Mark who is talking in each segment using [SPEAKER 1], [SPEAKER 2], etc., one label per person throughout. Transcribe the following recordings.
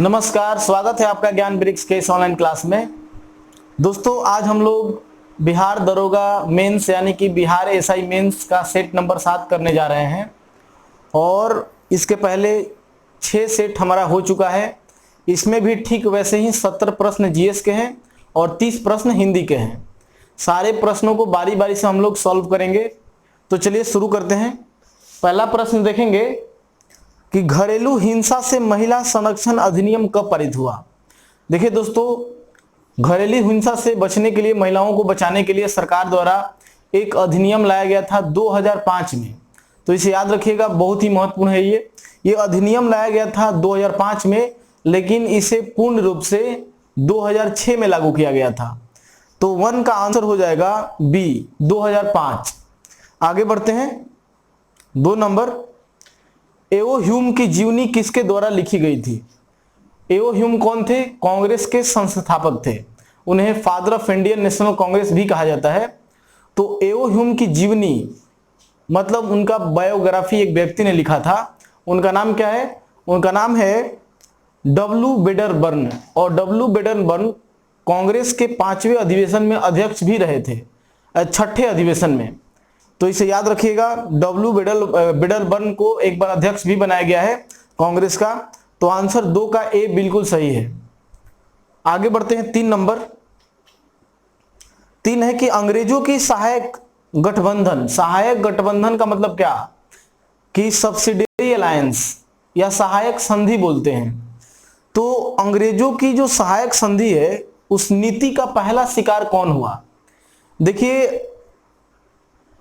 [SPEAKER 1] नमस्कार, स्वागत है आपका ज्ञान वृक्ष के इस ऑनलाइन क्लास में। दोस्तों, आज हम लोग बिहार दरोगा मेंस यानी कि बिहार एसआई मेंस का सेट नंबर 7 करने जा रहे हैं और इसके पहले 6 सेट हमारा हो चुका है। इसमें भी ठीक वैसे ही 70 प्रश्न जीएस के हैं और 30 प्रश्न हिंदी के हैं। सारे प्रश्नों को बारी बारी से हम लोग सॉल्व करेंगे। तो चलिए शुरू करते हैं। पहला प्रश्न देखेंगे कि घरेलू हिंसा से महिला संरक्षण अधिनियम कब पारित हुआ। देखिए दोस्तों, घरेलू हिंसा से बचने के लिए, महिलाओं को बचाने के लिए सरकार द्वारा एक अधिनियम लाया गया था 2005 में। तो इसे याद रखिएगा, बहुत ही महत्वपूर्ण है। ये अधिनियम लाया गया था 2005 में, लेकिन इसे पूर्ण रूप से 2006 में लागू किया गया था। तो 1 का आंसर हो जाएगा बी, 2005। आगे बढ़ते हैं। 2 नंबर, एओ ह्यूम की जीवनी किसके द्वारा लिखी गई थी। एओ ह्यूम कौन थे? कांग्रेस के संस्थापक थे। उन्हें father of Indian national Congress भी कहा जाता है। तो एओ ह्यूम की जीवनी मतलब उनका बायोग्राफी एक व्यक्ति ने लिखा था। उनका नाम क्या है? उनका नाम है डब्ल्यू वेडरबर्न। और डब्ल्यू वेडरबर्न कांग्रेस के 5वें अधिवेशन में अध्यक्ष भी रहे थे, 6ठे अधिवेशन में। तो इसे याद रखिएगा, डब्ल्यू वेडरबर्न को एक बार अध्यक्ष भी बनाया गया है कांग्रेस का। तो आंसर 2 का ए बिल्कुल सही है। आगे बढ़ते हैं। 3 नंबर, 3 है कि अंग्रेजों की सहायक गठबंधन। सहायक गठबंधन का मतलब क्या? कि सब्सिडियरी अलायंस या सहायक संधि बोलते हैं। तो अंग्रेजों की जो सहायक संधि है, उस नीति का पहला शिकार कौन हुआ? देखिए,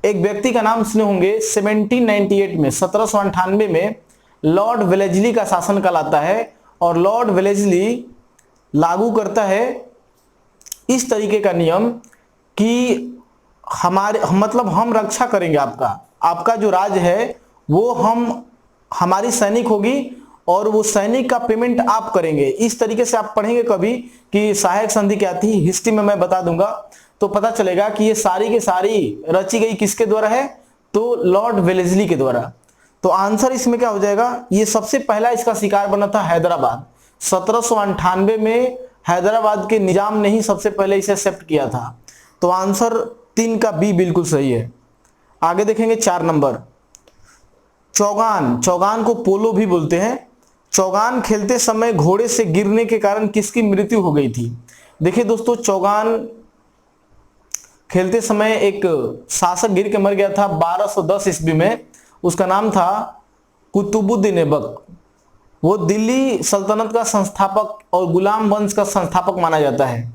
[SPEAKER 1] एक व्यक्ति का नाम सुने होंगे। 1798 में, 1798 में लॉर्ड वेलेस्ली का शासन काल आता है और लॉर्ड वेलेस्ली लागू करता है इस तरीके का नियम कि हम रक्षा करेंगे आपका जो राज है वो हमारी सैनिक होगी और वो सैनिक का पेमेंट आप करेंगे। इस तरीके से आप पढ़ेंगे कभी कि सहायक संधि क्या थी, हिस्ट्री में मैं बता दूंगा, तो पता चलेगा कि ये सारी की सारी रची गई किसके द्वारा है? तो लॉर्ड वेलेस्ली के द्वारा। तो आंसर इसमें क्या हो जाएगा? ये सबसे पहला इसका शिकार बना था हैदराबाद। 1798 में हैदराबाद के निजाम ने ही सबसे पहले इसे एक्सेप्ट किया था। तो आंसर 3 का बी बिल्कुल सही है। आगे देखेंगे। 4 नंबर, चौगान को पोलो भी बोलते हैं। चौगान खेलते समय घोड़े से गिरने के कारण किसकी मृत्यु हो गई थी? देखिए दोस्तों, चौगान खेलते समय एक शासक गिर के मर गया था 1210 ईस्वी में। उसका नाम था कुतुबुद्दीन ऐबक। वो दिल्ली सल्तनत का संस्थापक और गुलाम वंश का संस्थापक माना जाता है।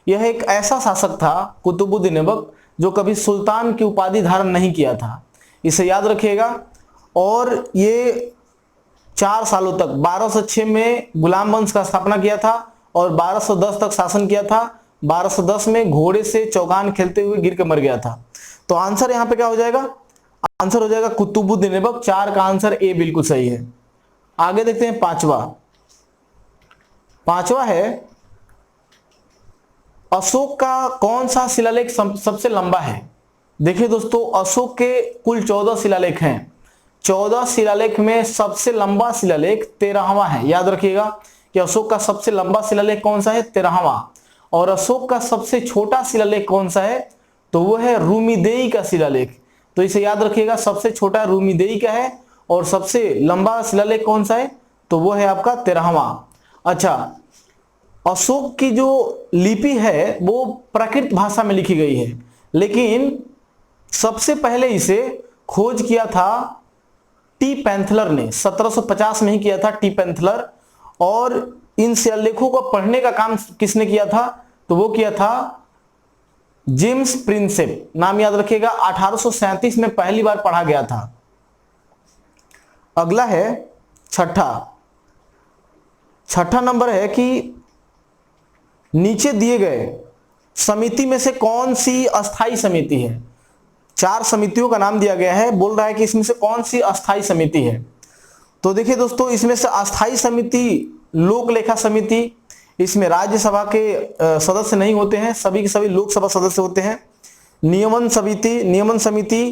[SPEAKER 1] यह एक ऐसा शासक था कुतुबुद्दीन ऐबक जो कभी सुल्तान की उपाधि धारण नहीं किया था। इसे याद रखिएगा। और ये 4 सालों तक 1206 में गुलाम वंश का स्थापना किया था और 1210 तक शासन किया था। 1210 में घोड़े से चौगान खेलते हुए गिर के मर गया था। तो आंसर यहां पे क्या हो जाएगा? आंसर हो जाएगा कुतुबुद्दीन ऐबक। 4 का आंसर ए बिल्कुल सही है। आगे देखते हैं। पांचवा है अशोक का कौन सा शिलालेख सबसे लंबा है? देखिए दोस्तों, अशोक के कुल 14 शिलालेख हैं। 14 शिलालेख में सबसे लंबा शिलालेख 13वां है। याद रखिएगा कि अशोक का सबसे लंबा शिलालेख कौन सा है? 13वां। और अशोक का सबसे छोटा शिलालेख कौन सा है? तो वो है रूमीदेई का शिलालेख। तो इसे याद रखिएगा, सबसे छोटा रूमीदेई का है और सबसे लंबा शिलालेख कौन सा है? तो वो है आपका 13वां। अच्छा, अशोक की जो लिपि है वो प्राकृत भाषा में लिखी गई है, लेकिन सबसे पहले इसे खोज किया था टी पैंथलर ने। 1750 में ही किया था टी पैंथलर। और इन शिलालेखों को पढ़ने का काम किसने किया था? तो वो किया था जेम्स प्रिंसेप। नाम याद रखिएगा। 1837 में पहली बार पढ़ा गया था। अगला है छठा नंबर है कि नीचे दिए गए समिति में से कौन सी अस्थाई समिति है? 4 समितियों का नाम दिया गया है। बोल रहा है कि इसमें से कौन सी अस्थाई समिति है? तो देखिए दोस्तों, इसमें से अस्थाई समिति लोक लेखा समिति, इसमें राज्यसभा के सदस्य नहीं होते हैं, सभी के सभी लोकसभा सदस्य होते हैं। नियमन समिति,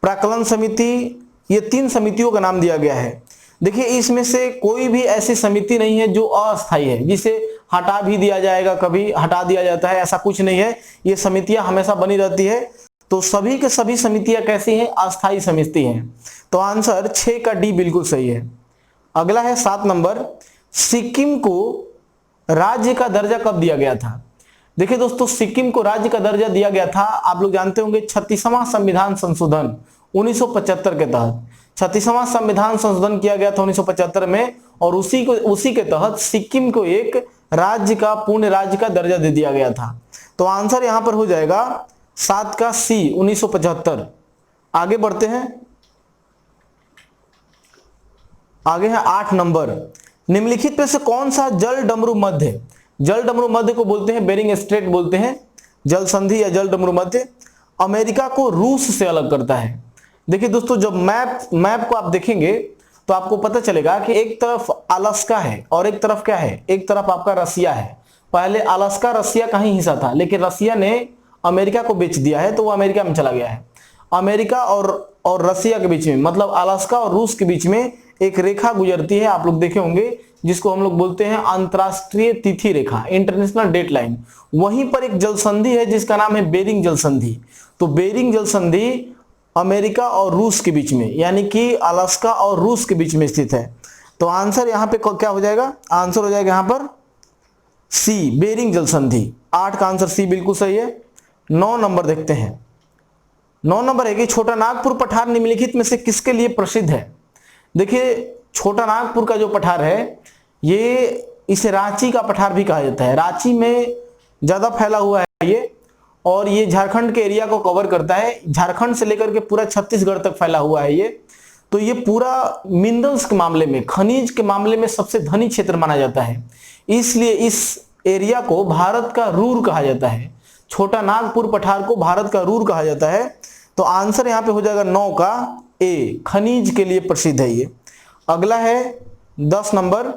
[SPEAKER 1] प्राकलन समिति, ये 3 समितियों का नाम दिया गया है। देखिए इसमें से कोई भी ऐसी समिति नहीं है जो अस्थायी है, जिसे हटा भी दिया जाएगा, कभी हटा दिया जाता है, ऐसा कुछ नहीं है। ये समितियां हमेशा बनी रहती है। तो सभी के सभी समितियां कैसी हैं? अस्थायी समिति हैं। तो आंसर 6 का डी बिल्कुल सही है। अगला है 7 नंबर, सिक्किम को राज्य का दर्जा कब दिया गया था? देखिए दोस्तों, सिक्किम को राज्य का दर्जा दिया गया था, आप लोग जानते होंगे, 36वां संविधान संशोधन 1975 के तहत 36वां संविधान संशोधन किया गया था 1975 में, और उसी के तहत सिक्किम को एक राज्य का, पूर्ण राज्य का दर्जा दे दिया गया था। तो आंसर यहां पर हो जाएगा 7 का सी, 1975। आगे बढ़ते हैं, आगे है 8 नंबर, निम्नलिखित में से कौन सा जल डमरू मध्य? जल डमरू मध्य को बोलते हैं बेरिंग स्ट्रेट, बोलते हैं जल संधि या जल डमरू मध्य, अमेरिका को रूस से अलग करता है। देखिए दोस्तों, जब मैप को आप देखेंगे तो आपको पता चलेगा कि एक तरफ अलास्का है और एक तरफ क्या है? एक तरफ आपका रसिया है। पहले अलास्का रसिया का ही हिस्सा था, लेकिन रसिया ने अमेरिका को बेच दिया है, तो वो अमेरिका में चला गया है। अमेरिका और रसिया के बीच में, मतलब अलास्का और रूस के बीच में एक रेखा गुजरती है, आप लोग देखे होंगे, जिसको हम लोग बोलते हैं अंतरराष्ट्रीय तिथि रेखा, इंटरनेशनल डेट लाइन। वहीं पर एक जल संधि है जिसका नाम है बेरिंग जल संधि। तो बेरिंग जल संधि अमेरिका और रूस के बीच में, यानी कि अलास्का और रूस के बीच में स्थित है। तो आंसर यहां पे क्या हो जाएगा? आंसर हो जाएगा यहां पर सी, बेरिंग जल संधि। 8 का आंसर सी बिल्कुल सही है। 9 नंबर देखते हैं। 9 नंबर है कि छोटा नागपुर पठार निम्नलिखित में से किसके लिए प्रसिद्ध है? देखिए, छोटा नागपुर का जो पठार है, ये इसे रांची का पठार भी कहा जाता है। रांची में ज्यादा फैला हुआ है ये, और ये झारखंड के एरिया को कवर करता है। झारखंड से लेकर के पूरा छत्तीसगढ़ तक फैला हुआ है ये। तो ये पूरा मिनरल्स के मामले में, खनिज के मामले में सबसे धनी क्षेत्र माना जाता है, इसलिए इस एरिया को भारत का रूर कहा जाता है। छोटा नागपुर पठार को भारत का रूर कहा जाता है। तो आंसर यहां पे हो जाएगा 9 का ए, खनिज के लिए प्रसिद्ध है ये। अगला है 10 नंबर।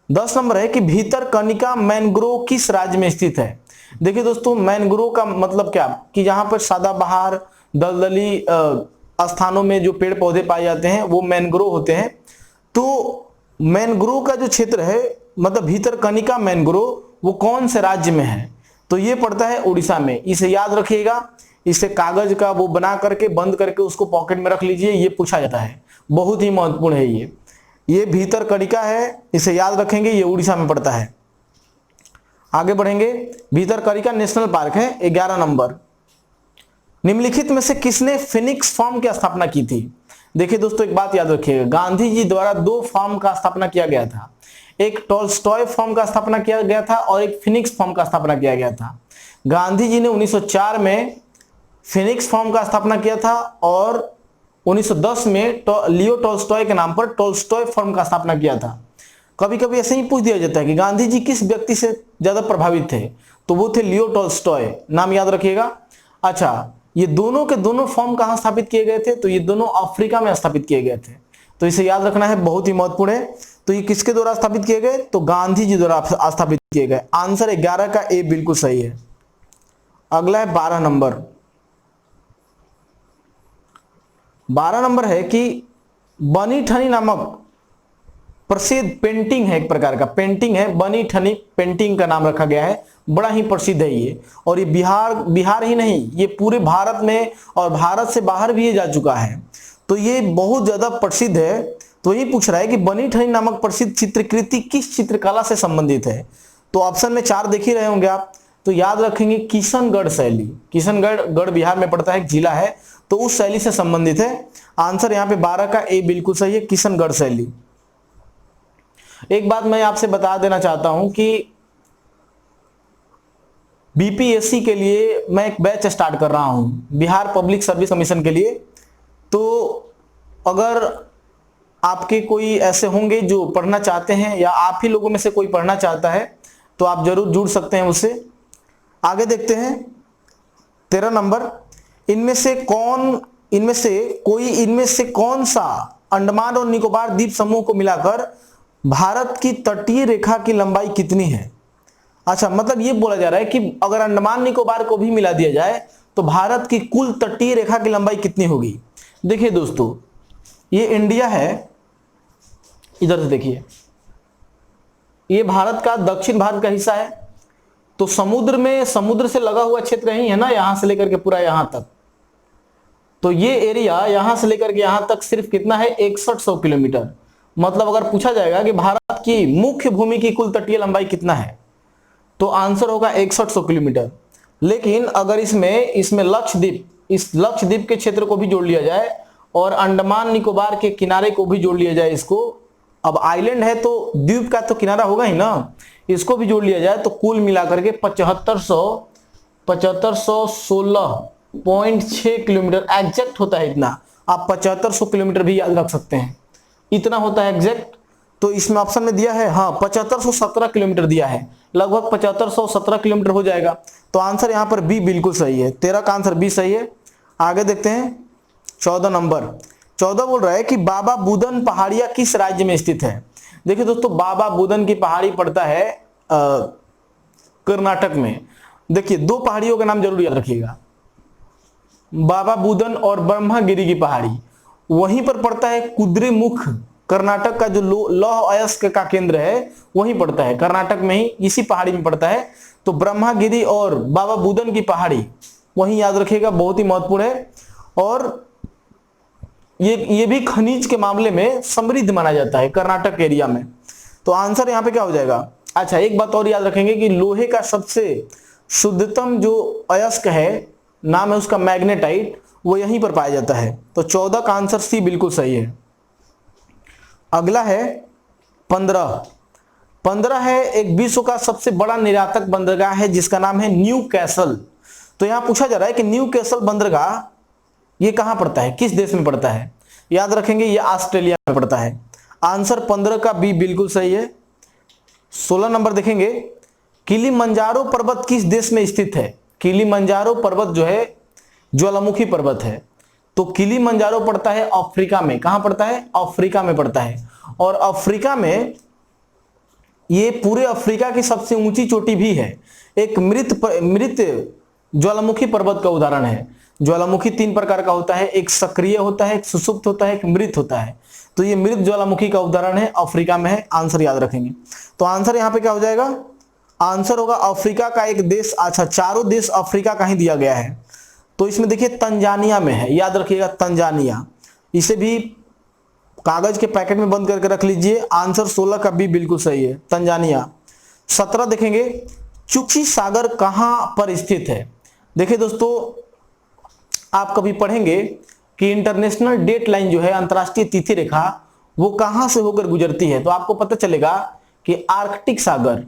[SPEAKER 1] 10 नंबर है कि भीतरकनिका मैंग्रोव किस राज्य में स्थित है? देखिए दोस्तों, मैंग्रोव का मतलब क्या? कि जहां पर सदाबहार, दलदली स्थानों में जो पेड़ पौधे पाए जाते हैं वो मैंग्रोव होते हैं। तो मैंग्रोव का जो क्षेत्र है, मतलब भीतरकनिका मैंग्रोव, वो कौन से राज्य में है? तो ये पड़ता है उड़ीसा में। इसे याद रखिएगा, इसे कागज का वो बना करके, बंद करके उसको पॉकेट में रख लीजिए, ये पूछा जाता है, बहुत ही महत्वपूर्ण है ये भीतरकनिका है, इसे याद रखेंगे, ये उड़ीसा में पड़ता है। आगे बढ़ेंगे, भीतरकनिका नेशनल पार्क है। 11 नंबर, निम्नलिखित में से किसने फिनिक्स फार्म की स्थापना की थी? देखिए दोस्तों, एक बात याद रखिएगा, गांधी जी द्वारा 2 फार्म का स्थापना किया गया था। एक टॉल्स्टॉय फार्म का स्थापना किया गया था और एक फिनिक्स फार्म का स्थापना किया गया था। गांधी जी ने 1904 में फिनिक्स फार्म का स्थापना किया था और 1910 में लियो टॉल्स्टॉय के नाम पर टॉल्स्टॉय फार्म का स्थापना किया था। कभी कभी ऐसे ही पूछ दिया जाता है कि गांधी जी किस व्यक्ति से ज्यादा प्रभावित थे, तो वो थे लियो टॉल्स्टॉय, नाम याद रखिएगा। अच्छा, ये दोनों के दोनों फॉर्म कहां स्थापित किए गए थे? तो ये दोनों अफ्रीका में स्थापित किए गए थे। तो इसे याद रखना है, बहुत ही महत्वपूर्ण है। तो ये किसके द्वारा स्थापित किए गए? तो गांधी जी द्वारा स्थापित किए गए। आंसर 11 का ए बिल्कुल सही है। अगला है 12 नंबर। 12 नंबर है कि बनी ठनी नामक प्रसिद्ध पेंटिंग है, एक प्रकार का पेंटिंग है, बनी ठनी पेंटिंग का नाम रखा गया है, बड़ा ही प्रसिद्ध है ये। और ये बिहार ही नहीं, ये पूरे भारत में और भारत से बाहर भी ये जा चुका है। तो ये बहुत ज्यादा प्रसिद्ध है। तो ये पूछ रहा है कि बनी ठनी नामक प्रसिद्ध चित्रकृति किस चित्रकला से संबंधित है? तो ऑप्शन में 4 देख ही रहे होंगे आप, तो याद रखेंगे किशनगढ़ शैली। किशनगढ़ बिहार में पड़ता है, एक जिला है, तो उस शैली से संबंधित है। आंसर यहाँ पे 12 का ए बिल्कुल सही है, किशनगढ़ शैली। एक बात मैं आपसे बता देना चाहता हूं कि बीपीएससी के लिए मैं एक बैच स्टार्ट कर रहा हूं, बिहार पब्लिक सर्विस कमीशन के लिए। तो अगर आपके कोई ऐसे होंगे जो पढ़ना चाहते हैं, या आप ही लोगों में से कोई पढ़ना चाहता है, तो आप जरूर जुड़ सकते हैं उससे। आगे देखते हैं 13 नंबर, इनमें से कौन सा अंडमान और निकोबार द्वीप समूह को मिलाकर भारत की तटीय रेखा की लंबाई कितनी है? अच्छा, मतलब ये बोला जा रहा है कि अगर अंडमान निकोबार को भी मिला दिया जाए तो भारत की कुल तटीय रेखा की लंबाई कितनी होगी? देखिए दोस्तों, ये इंडिया है इधर से देखिए, ये भारत का दक्षिण भाग का हिस्सा है। तो समुद्र में, समुद्र से लगा हुआ क्षेत्र यही है ना, यहां से लेकर के पूरा यहां तक। तो ये एरिया यहां से लेकर के यहां तक सिर्फ कितना है, 6100 किलोमीटर। मतलब अगर पूछा जाएगा कि भारत की मुख्य भूमि की कुल तटीय लंबाई कितना है, तो आंसर होगा 6100 किलोमीटर। लेकिन अगर इसमें लक्षद्वीप, इस लक्षद्वीप के क्षेत्र को भी जोड़ लिया जाए और अंडमान निकोबार के किनारे को भी जोड़ लिया जाए इसको, अब आइलैंड है तो द्वीप का तो किनारा होगा ही ना, इसको भी जोड़ लिया जाए तो कुल मिलाकर के 7516.6 किलोमीटर एग्जैक्ट होता है। इतना आप 7500 किलोमीटर भी याद रख सकते हैं, इतना होता है एग्जैक्ट। तो इसमें ऑप्शन में दिया है, हाँ 7517 किलोमीटर दिया है, लगभग 7517 किलोमीटर हो जाएगा। तो आंसर यहां पर बी बिल्कुल सही है, 13 का आंसर बी सही है। आगे देखते हैं 14 नंबर। 14 बोल रहा है कि बाबा बुदन पहाड़िया किस राज्य में स्थित है। देखिए दोस्तों, बाबा बुदन की पहाड़ी पड़ता है कर्नाटक में। देखिए, दो पहाड़ियों का नाम जरूर याद रखिएगा, बाबा बुदन और ब्रह्मागिरी की पहाड़ी। वहीं पर पड़ता है कुद्रेमुख, कर्नाटक का जो लौह अयस्क का केंद्र है वहीं पड़ता है, कर्नाटक में ही इसी पहाड़ी में पड़ता है। तो ब्रह्मागिरी और बाबा बुदन की पहाड़ी वहीं याद रखिएगा, बहुत ही महत्वपूर्ण है। और ये भी खनिज के मामले में समृद्ध माना जाता है कर्नाटक एरिया में। तो आंसर यहां पे क्या हो जाएगा। अच्छा, एक बात और याद रखेंगे कि लोहे का सबसे शुद्धतम जो अयस्क है, नाम है उसका मैग्नेटाइट, वो यहीं पर पाया जाता है। तो 14 का आंसर सी बिल्कुल सही है। अगला है 15। 15 है एक विश्व का सबसे बड़ा निर्यातक बंदरगाह है जिसका नाम है न्यू कैसल। तो यहां पूछा जा रहा है कि न्यू कैसल बंदरगाह ये कहां पड़ता है, किस देश में पड़ता है। याद रखेंगे ये ऑस्ट्रेलिया में पड़ता है। आंसर 15 का बी बिल्कुल सही है। 16 नंबर देखेंगे, किलिमंजारो पर्वत किस देश में स्थित है। किलिमंजारो पर्वत जो है ज्वालामुखी पर्वत है। तो किलिमंजारो पड़ता है अफ्रीका में। कहां पड़ता है, अफ्रीका में पड़ता है। और अफ्रीका में ये पूरे अफ्रीका की सबसे ऊंची चोटी भी है। एक मृत ज्वालामुखी पर्वत का उदाहरण है। ज्वालामुखी 3 प्रकार का होता है, एक सक्रिय होता है, एक सुसुप्त होता है, एक मृत होता है। तो ये मृत ज्वालामुखी का उदाहरण है, अफ्रीका में है। आंसर याद रखेंगे। तो आंसर यहां पे क्या हो जाएगा, आंसर होगा अफ्रीका का एक देश। अच्छा, चारों देश अफ्रीका का ही दिया गया है। तो इसमें देखिए तंजानिया में है, याद रखिएगा तंजानिया। इसे भी कागज के पैकेट में बंद करके रख लीजिए। आंसर 16 का बी बिल्कुल सही है, तंजानिया। 17 देखेंगे, चुची सागर कहां पर स्थित है। देखिए दोस्तों, आप कभी पढ़ेंगे कि इंटरनेशनल डेट लाइन जो है, अंतरराष्ट्रीय तिथि रेखा, वो कहां से होकर गुजरती है। तो आपको पता चलेगा कि आर्कटिक सागर,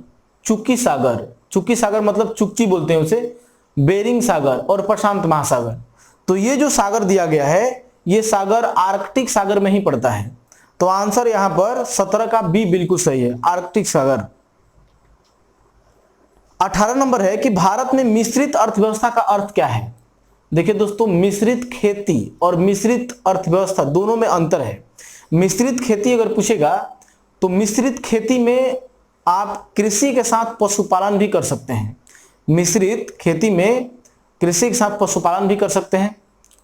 [SPEAKER 1] चुकी सागर, चुकी सागर मतलब चुक्ची बोलते हैं उसे, बेरिंग सागर और प्रशांत महासागर। तो ये जो सागर दिया गया है, ये सागर आर्कटिक सागर में ही पड़ता है। तो आंसर यहां पर 17 का बी बिल्कुल सही है, आर्कटिक सागर। 18 नंबर है कि भारत में मिश्रित अर्थव्यवस्था का अर्थ क्या है। देखिए दोस्तों, मिश्रित खेती और मिश्रित अर्थव्यवस्था दोनों में अंतर है। मिश्रित खेती अगर पूछेगा तो मिश्रित खेती में आप कृषि के साथ पशुपालन भी कर सकते हैं। मिश्रित खेती में कृषि के साथ पशुपालन भी कर सकते हैं,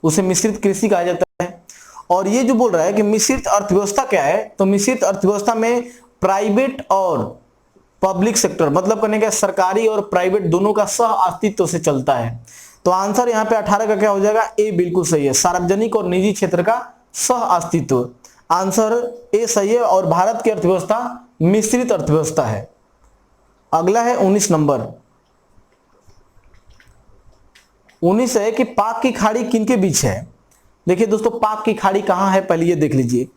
[SPEAKER 1] उसे मिश्रित कृषि कहा जाता है। और ये जो बोल रहा है कि मिश्रित अर्थव्यवस्था क्या है, तो मिश्रित अर्थव्यवस्था में प्राइवेट और पब्लिक सेक्टर, मतलब करने का सरकारी और प्राइवेट दोनों का सह अस्तित्व से चलता है। तो आंसर यहाँ पे 18 का क्या हो जाएगा, ए बिल्कुल सही है, सार्वजनिक और निजी क्षेत्र का सह अस्तित्व। आंसर ए सही है। और भारत की अर्थव्यवस्था मिश्रित अर्थव्यवस्था है। अगला है 19 नंबर। 19 है कि पाक की खाड़ी किनके बीच है। देखिए दोस्तों, पाक की खाड़ी कहां है, पहले ये देख लीजिए।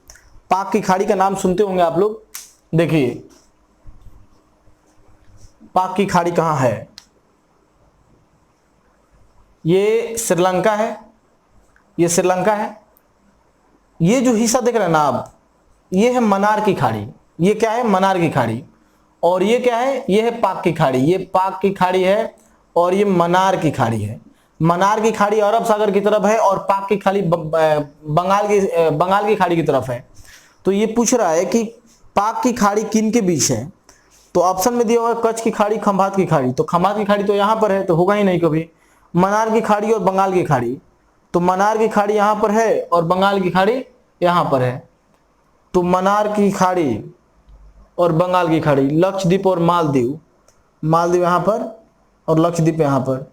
[SPEAKER 1] पाक की खाड़ी का नाम सुनते होंगे आप लोग। देखिए पाक की खाड़ी कहां है, ये श्रीलंका है, ये श्रीलंका है। ये जो हिस्सा देख रहे हैं ना आप, ये है मन्नार की खाड़ी। ये क्या है, मन्नार की खाड़ी। और ये क्या है, ये है पाक की खाड़ी। ये पाक की खाड़ी है और ये मन्नार की खाड़ी है। मन्नार की खाड़ी अरब सागर की तरफ है और पाक की खाड़ी बंगाल की खाड़ी की तरफ है। तो ये पूछ रहा है कि पाक की खाड़ी किन के बीच है। तो ऑप्शन में दिया हुआ है कच्छ की खाड़ी, खंभात की खाड़ी। तो खंभात की खाड़ी तो यहां पर है, तो होगा ही नहीं कभी। मन्नार की खाड़ी और बंगाल की खाड़ी, तो मन्नार की खाड़ी यहां पर है और बंगाल की खाड़ी यहां पर है। तो मन्नार की खाड़ी और बंगाल की खाड़ी, लक्षद्वीप और मालदीव, मालदीव यहाँ पर और लक्षद्वीप यहाँ पर।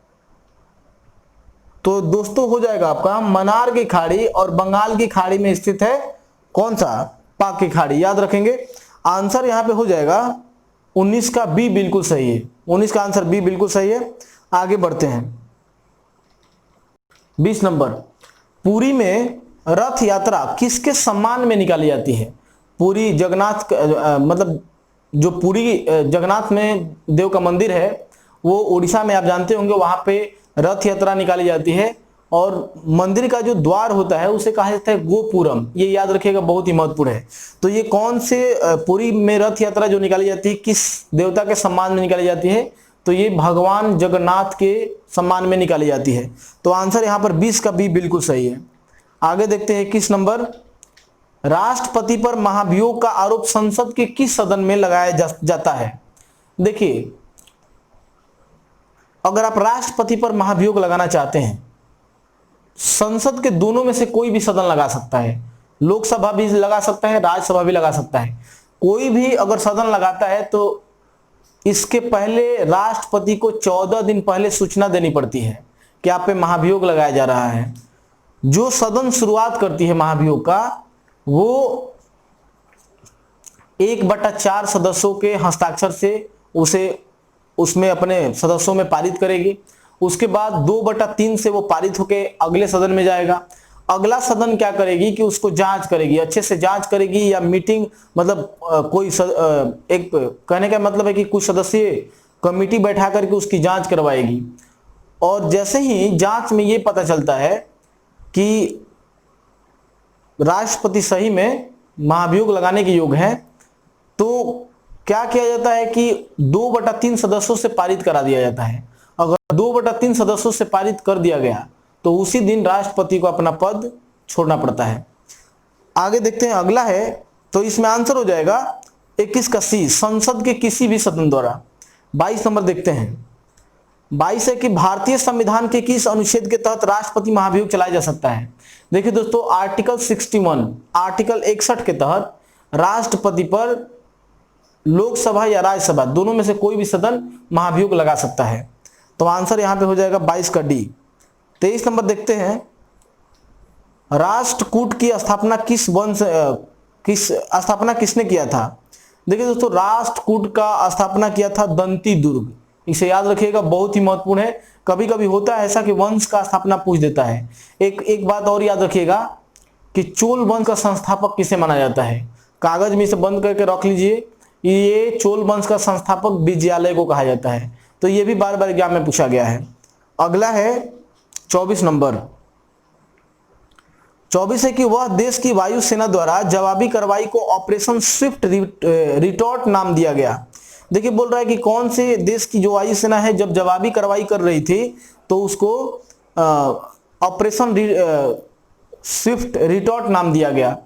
[SPEAKER 1] तो दोस्तों हो जाएगा आपका मन्नार की खाड़ी और बंगाल की खाड़ी में स्थित है कौन सा, पाक की खाड़ी। याद रखेंगे आंसर यहाँ पे हो जाएगा 19 का बी बिल्कुल सही है, 19 का आंसर बी बिल्कुल सही है। आगे बढ़ते हैं 20 नंबर, पुरी में रथ यात्रा किसके सम्मान में निकाली जाती है। पुरी जगन्नाथ मतलब जो पुरी जगन्नाथ में देव का मंदिर है वो उड़ीसा में आप जानते होंगे, वहां पे रथ यात्रा निकाली जाती है और मंदिर का जो द्वार होता है उसे कहा जाता है गोपुरम। ये याद रखिएगा, बहुत ही महत्वपूर्ण है। तो ये कौन से पुरी में रथ यात्रा जो निकाली जाती है किस देवता के सम्मान में निकाली जाती है, तो ये भगवान जगन्नाथ के सम्मान में निकाली जाती है। तो आंसर यहाँ पर 20 का बी बिल्कुल सही है। आगे देखते हैं 21 नंबर, राष्ट्रपति पर महाभियोग का आरोप संसद के किस सदन में लगाया जाता है। देखिए अगर आप राष्ट्रपति पर महाभियोग लगाना चाहते हैं, संसद के दोनों में से कोई भी सदन लगा सकता है, लोकसभा भी लगा सकता है, राज्यसभा भी लगा सकता है। कोई भी अगर सदन लगाता है तो इसके पहले राष्ट्रपति को 14 दिन पहले सूचना देनी पड़ती है कि आप पे महाभियोग लगाया जा रहा है। जो सदन शुरुआत करती है महाभियोग का वो 1/4 सदस्यों के हस्ताक्षर से उसे उसमें अपने सदस्यों में पारित करेगी। उसके बाद 2/3 से वो पारित होकर अगले सदन में जाएगा। अगला सदन क्या करेगी कि उसको जांच करेगी, अच्छे से जांच करेगी, या मीटिंग मतलब कोई एक कहने का मतलब है कि कुछ सदस्यीय कमेटी बैठा करके उसकी जांच करवाएगी। और जैसे ही जांच में ये पता चलता है कि राष्ट्रपति सही में महाभियोग लगाने के योग्य है, तो क्या किया जाता है कि 2/3 सदस्यों से पारित करा दिया जाता है। अगर 2/3 सदस्यों से पारित कर दिया गया तो उसी दिन राष्ट्रपति को अपना पद छोड़ना पड़ता है। आगे देखते हैं अगला है, तो इसमें आंसर हो जाएगा 21 का सी, संसद के किसी भी सदन द्वारा। 22 नंबर देखते हैं, 22 है कि भारतीय संविधान के किस अनुच्छेद के तहत राष्ट्रपति महाभियोग चलाया जा सकता है। देखिए दोस्तों आर्टिकल 61, आर्टिकल 61 के तहत राष्ट्रपति पर लोकसभा या राज्यसभा दोनों में से कोई भी सदन महाभियोग लगा सकता है। तो आंसर यहां पे हो जाएगा 22 का डी। 23 नंबर देखते हैं, राष्ट्रकूट की स्थापना स्थापना किसने किया था। देखिए दोस्तों राष्ट्रकूट का स्थापना किया था दंती दुर्ग। इसे याद रखिएगा, बहुत ही महत्वपूर्ण है। कभी कभी होता है ऐसा कि वंश का स्थापना पूछ देता है। एक बात और याद रखिएगा कि चोल वंश का संस्थापक किसे माना जाता है। कागज में इसे बंद करके रख लीजिए, ये चोल वंश का संस्थापक विजयालय को कहा जाता है। तो ये भी बार बार एग्जाम में पूछा गया है। अगला है 24 नंबर, 24 है कि वह देश की वायुसेना द्वारा जवाबी कार्रवाई को ऑपरेशन स्विफ्ट रिटॉर्ट नाम दिया गया। देखिए बोल रहा है कि कौन से देश की जो वायुसेना है जब जवाबी कार्रवाई कर रही थी तो उसको ऑपरेशन स्विफ्ट रिटॉर्ट नाम दिया गया।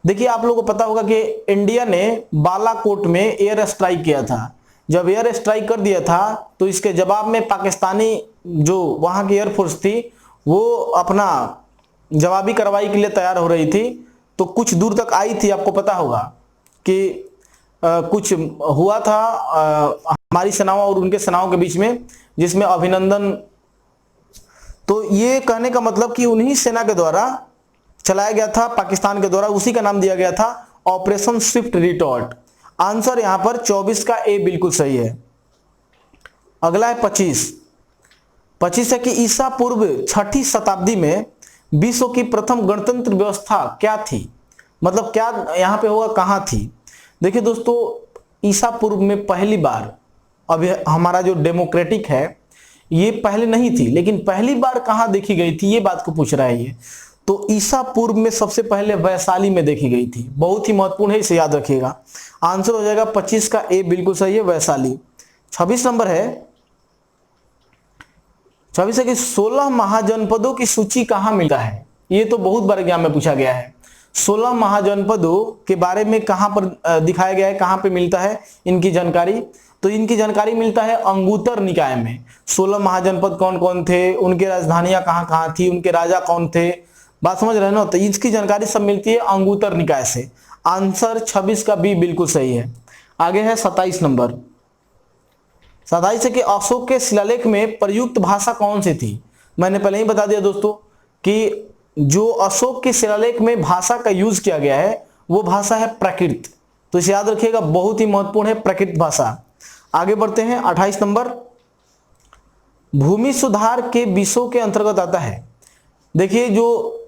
[SPEAKER 1] देखिए आप लोगों को पता होगा कि इंडिया ने बालाकोट में एयर स्ट्राइक किया था। जब एयर स्ट्राइक कर दिया था तो इसके जवाब में पाकिस्तानी जो वहां की एयरफोर्स थी वो अपना जवाबी कार्रवाई के लिए तैयार हो रही थी। तो कुछ दूर तक आई थी, आपको पता होगा कि कुछ हुआ था हमारी सेनाओं और उनके सेनाओं के बीच में, जिसमें अभिनंदन, तो ये कहने का मतलब कि उन्हीं सेना के द्वारा चलाया गया था, पाकिस्तान के द्वारा, उसी का नाम दिया गया था ऑपरेशन स्विफ्ट रिटॉर्ट। आंसर यहां पर 24 का ए बिल्कुल सही है। अगला है 25 है कि ईसा पूर्व 6ठी शताब्दी में विश्व की प्रथम गणतंत्र व्यवस्था क्या थी। मतलब क्या यहां पे होगा कहां थी। देखिए दोस्तों ईसा पूर्व में पहली बार, अभी हमारा जो डेमोक्रेटिक है ये पहले नहीं थी, लेकिन पहली बार कहां देखी गई थी ये बात को पूछ रहा है ये। तो ईसा पूर्व में सबसे पहले वैशाली में देखी गई थी। बहुत ही महत्वपूर्ण है, इसे याद रखिएगा। आंसर हो जाएगा 25 का ए बिल्कुल सही है, वैशाली। 26 नंबर है, 26 है कि 16 महाजनपदों की सूची कहां मिलता है। ये तो बहुत बार एग्जाम में पूछा गया है। 16 महाजनपदों के बारे में कहां पर दिखाया गया है, कहां पे मिलता है इनकी जानकारी। तो इनकी जानकारी मिलता है अंगुत्तर निकाय में। 16 महाजनपद कौन कौन थे, उनके राजधानियां कहां कहां थी, उनके राजा कौन थे, बात समझ रहे हो ना। तो इसकी जानकारी सब मिलती है अंगुत्तर निकाय से। आंसर 26 का बी बिल्कुल सही है। आगे है 27 नंबर। 27 है कि अशोक के शिलालेख में प्रयुक्त भाषा कौन सी थी। मैंने पहले ही बता दिया दोस्तों कि जो अशोक के शिलालेख में भाषा का यूज किया गया है वो भाषा है प्राकृत। तो इसे याद रखिएगा, बहुत ही महत्वपूर्ण है प्राकृत भाषा। आगे बढ़ते हैं 28 नंबर। भूमि सुधार के विषयों के अंतर्गत आता है। देखिए, जो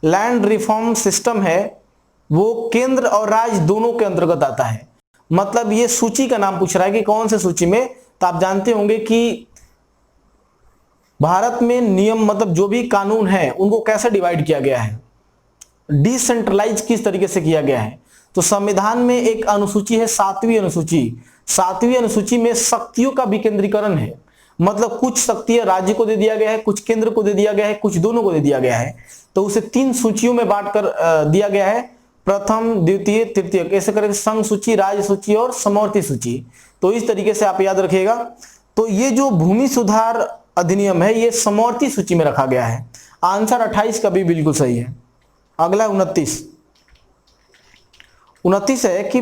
[SPEAKER 1] लैंड रिफॉर्म सिस्टम है वो केंद्र और राज्य दोनों के अंतर्गत आता है। मतलब ये सूची का नाम पूछ रहा है कि कौन से सूची में। तो आप जानते होंगे कि भारत में नियम मतलब जो भी कानून है उनको कैसे डिवाइड किया गया है, डिसेंट्रलाइज किस तरीके से किया गया है। तो संविधान में एक अनुसूची है 7वीं अनुसूची। 7वीं अनुसूची में शक्तियों का विकेंद्रीकरण है। मतलब कुछ शक्तियां राज्य को दे दिया गया है, कुछ केंद्र को दे दिया गया है, कुछ दोनों को दे दिया गया है। तो उसे 3 सूचियों में बांट कर दिया गया है, प्रथम, द्वितीय, तृतीय। कैसे करेंगे, संघ सूची, राज्य सूची और समवर्ती सूची। तो इस तरीके से आप याद रखिएगा। तो ये जो भूमि सुधार अधिनियम है ये समवर्ती सूची में रखा गया है। आंसर 28 का भी बिल्कुल सही है। अगला 29 है कि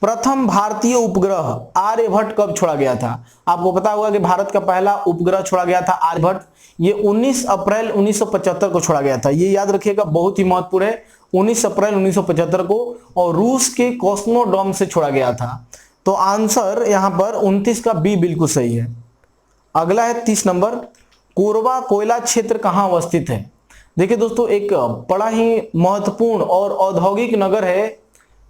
[SPEAKER 1] प्रथम भारतीय उपग्रह आर्यभट्ट कब छोड़ा गया था। आपको पता होगा कि भारत का पहला उपग्रह छोड़ा गया था आर्यभट्ट। ये 19 अप्रैल 1975 को छोड़ा गया था। ये याद रखिएगा, बहुत ही महत्वपूर्ण है। 19 अप्रैल 1975 को और रूस के कॉस्मोड्रोम से छोड़ा गया था। तो आंसर यहां पर 29 का बी बिल्कुल सही है। अगला है 30 नंबर। कोरबा कोयला क्षेत्र कहां अवस्थित है। देखिए दोस्तों, एक बड़ा ही महत्वपूर्ण और औद्योगिक नगर है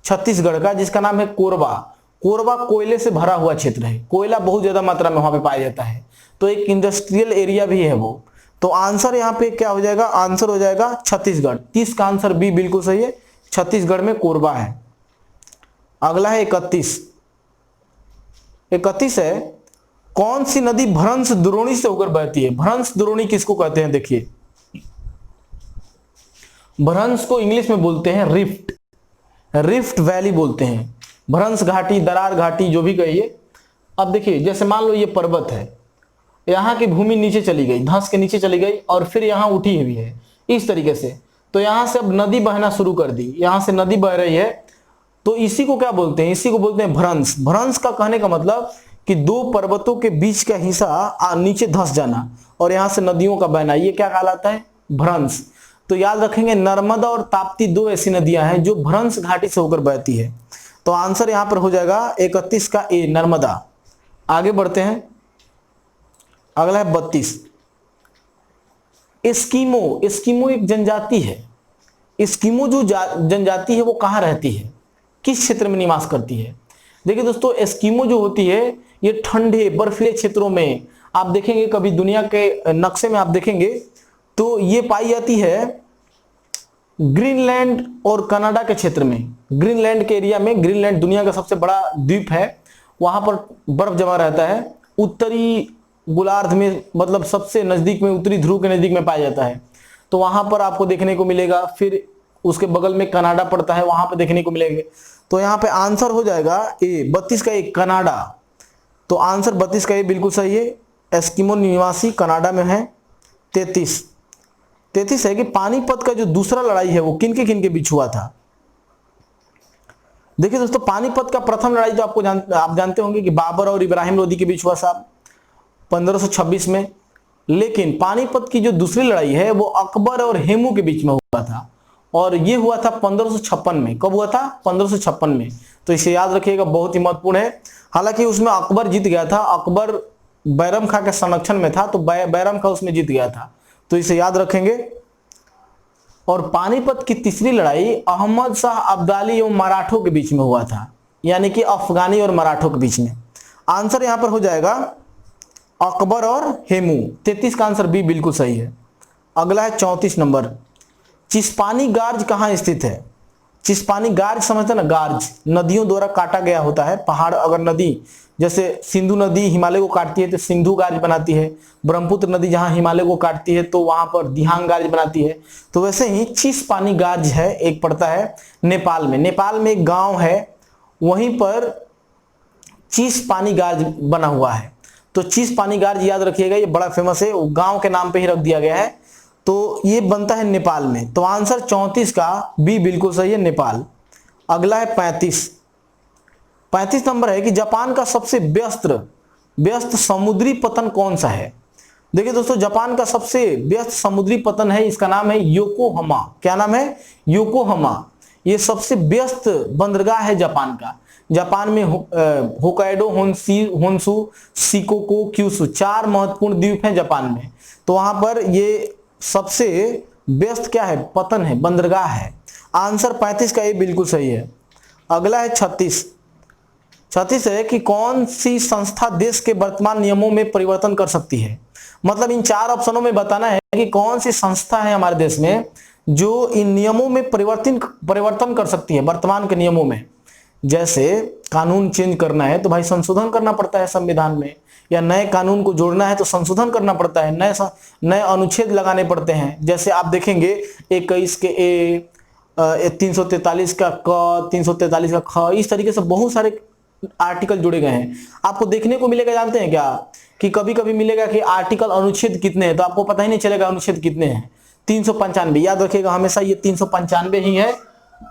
[SPEAKER 1] छत्तीसगढ़ का, जिसका नाम है कोरबा। कोरबा कोयले से भरा हुआ क्षेत्र है। कोयला बहुत ज्यादा मात्रा में वहां पे पाया जाता है। तो एक इंडस्ट्रियल एरिया भी है वो। तो आंसर यहाँ पे क्या हो जाएगा, आंसर हो जाएगा छत्तीसगढ़। 30 का आंसर बी बिल्कुल सही है, छत्तीसगढ़ में कोरबा है। अगला है 31 है, कौन सी नदी भ्रंश द्रोणी से होकर बहती है। भ्रंश द्रोणी किसको कहते हैं, देखिए भ्रंश को इंग्लिश में बोलते हैं रिफ्ट, रिफ्ट वैली बोलते हैं। भ्रंश घाटी, दरार घाटी, जो भी कहिए। अब देखिए, जैसे मान लो ये पर्वत है, यहाँ की भूमि नीचे चली गई, धंस के नीचे चली गई और फिर यहाँ उठी हुई है इस तरीके से। तो यहाँ से अब नदी बहना शुरू कर दी, यहाँ से नदी बह रही है। तो इसी को क्या बोलते हैं, इसी को बोलते हैं भ्रंश। भ्रंश का कहने का मतलब कि दो पर्वतों के बीच का हिस्सा नीचे धंस जाना और यहाँ से नदियों का बहना, ये क्या कहलाता है, भ्रंश। तो याद रखेंगे, नर्मदा और ताप्ती 2 ऐसी नदियां हैं जो भ्रंश घाटी से होकर बहती है। तो आंसर यहां पर हो जाएगा 31 का ए, नर्मदा। आगे बढ़ते हैं। अगला है 32। एस्किमो, एस्किमो एक जनजाति है। एस्किमो जो जनजाति है वो कहां रहती है, किस क्षेत्र में निवास करती है। देखिए दोस्तों, एस्किमो जो होती है ये ठंडे बर्फीले क्षेत्रों में, आप देखेंगे कभी दुनिया के नक्शे में आप देखेंगे तो ये पाई जाती है ग्रीनलैंड और कनाडा के क्षेत्र में। ग्रीनलैंड के एरिया में, ग्रीनलैंड दुनिया का सबसे बड़ा द्वीप है, वहां पर बर्फ जमा रहता है। उत्तरी गोलार्ध में, मतलब सबसे नजदीक में, उत्तरी ध्रुव के नजदीक में पाया जाता है। तो वहां पर आपको देखने को मिलेगा। फिर उसके बगल में कनाडा पड़ता है, वहां पर देखने को मिलेंगे। तो यहाँ पे आंसर हो जाएगा ए, 32 का ए, कनाडा। तो आंसर 32 का ए बिल्कुल सही है। एस्किमो निवासी कनाडा में है। 33 है कि पानीपत का जो दूसरा लड़ाई है वो किनके किनके बीच हुआ था। देखिए दोस्तों, पानीपत का प्रथम लड़ाई तो आप जानते होंगे कि बाबर और इब्राहिम लोदी के बीच हुआ साहब 1526 में। लेकिन पानीपत की जो दूसरी लड़ाई है वो अकबर और हेमू के बीच में हुआ था और ये हुआ था 1556 में। कब हुआ था, 1556 में। तो इसे याद रखिएगा, बहुत ही महत्वपूर्ण है। हालांकि उसमें अकबर जीत गया था, अकबर बैरम खां के संरक्षण में था, तो बैरम खां उसमें जीत गया था। तो इसे याद रखेंगे। और पानीपत की तीसरी लड़ाई अहमद शाह अब्दाली और मराठों के बीच में हुआ था, यानी कि अफगानी और मराठों के बीच में। आंसर यहां पर हो जाएगा अकबर और हेमू। 33 का आंसर बी बिल्कुल सही है। अगला है 34 नंबर। चिस्पानी गार्ज कहां स्थित है। चिस्पानी गार्ज समझते ना, गार्ज नदियों द्वारा काटा गया होता है पहाड़। अगर नदी जैसे सिंधु नदी हिमालय को काटती है तो सिंधु गार्ज बनाती है। ब्रह्मपुत्र नदी जहां हिमालय को काटती है तो वहां पर दिहांग गार्ज बनाती है। तो वैसे ही चिस्पानी गार्ज है, एक पड़ता है नेपाल में। नेपाल में एक गांव है, वहीं पर चिस्पानी गार्ज बना हुआ है। तो चिस्पानी गार्ज याद रखिएगा, ये बड़ा फेमस है, गांव के नाम पे ही रख दिया गया है। तो ये बनता है नेपाल में। तो आंसर 34 का बी बिल्कुल सही है, नेपाल। अगला है 35। 35 नंबर है कि जापान का सबसे व्यस्त समुद्री पतन कौन सा है। देखिए दोस्तों, जापान का सबसे व्यस्त समुद्री पतन है, इसका नाम है योकोहामा। क्या नाम है? योकोहामा। ये सबसे व्यस्त बंदरगाह है जापान का। जापान में होकाइडो, होन्शु, शिकोकू, क्यूशु 4 महत्वपूर्ण द्वीप हैं जापान में। तो वहां पर ये सबसे व्यस्त क्या है? पतन है, बंदरगाह है। आंसर 35 का ये बिल्कुल सही है। अगला है 36। 36 है कि कौन सी संस्था देश के वर्तमान नियमों में परिवर्तन कर सकती है। मतलब इन 4 ऑप्शनों में बताना है कि कौन सी संस्था है हमारे देश में जो इन नियमों में परिवर्तन कर सकती है, वर्तमान के नियमों में। जैसे कानून चेंज करना है तो भाई संशोधन करना पड़ता है संविधान में, या नए कानून को जोड़ना है तो संशोधन करना पड़ता है, नए अनुच्छेद लगाने पड़ते हैं। जैसे आप देखेंगे 21 के ए, 343 का क, 343 का ख, इस तरीके से बहुत सारे आर्टिकल जुड़े गए हैं। आपको देखने को मिलेगा, जानते हैं क्या, कि कभी कभी मिलेगा कि आर्टिकल अनुच्छेद कितने हैं, तो आपको पता ही नहीं चलेगा अनुच्छेद कितने हैं। 395, याद रखिएगा हमेशा, ये 395 ही है,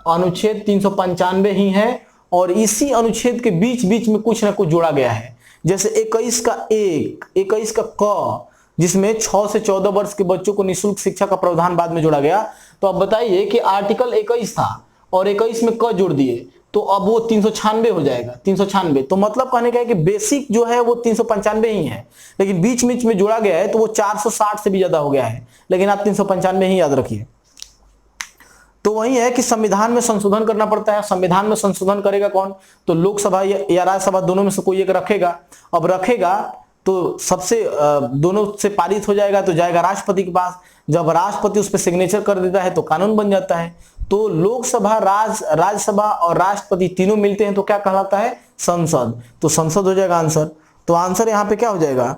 [SPEAKER 1] अनुच्छेद 395 ही है। और इसी अनुच्छेद के बीच बीच में कुछ ना कुछ जोड़ा गया है। जैसे 21 का 1, 21 का क, जिसमें 6 से 14 वर्ष के बच्चों को निःशुल्क शिक्षा का प्रावधान बाद में जोड़ा गया। तो अब बताइए कि आर्टिकल 21 था और 21 में क जोड़ दिए तो अब वो 396 हो जाएगा, 396। तो मतलब कहने का है कि बेसिक जो है वो 395 ही है, लेकिन बीच बीच में जोड़ा गया है तो वो 460 से भी ज्यादा हो गया है, लेकिन आप 395 ही याद रखिए। तो वही है कि संविधान में संशोधन करना पड़ता है। संविधान में संशोधन करेगा कौन? तो लोकसभा या राज्यसभा, दोनों में से कोई एक रखेगा। अब रखेगा तो सबसे दोनों से पारित हो जाएगा तो जाएगा राष्ट्रपति के पास। जब राष्ट्रपति उस पर सिग्नेचर कर देता है तो कानून बन जाता है। तो लोकसभा, राज्यसभा और राष्ट्रपति तीनों मिलते हैं तो क्या कहलाता है? संसद। तो संसद हो जाएगा आंसर। तो आंसर यहाँ पे क्या हो जाएगा?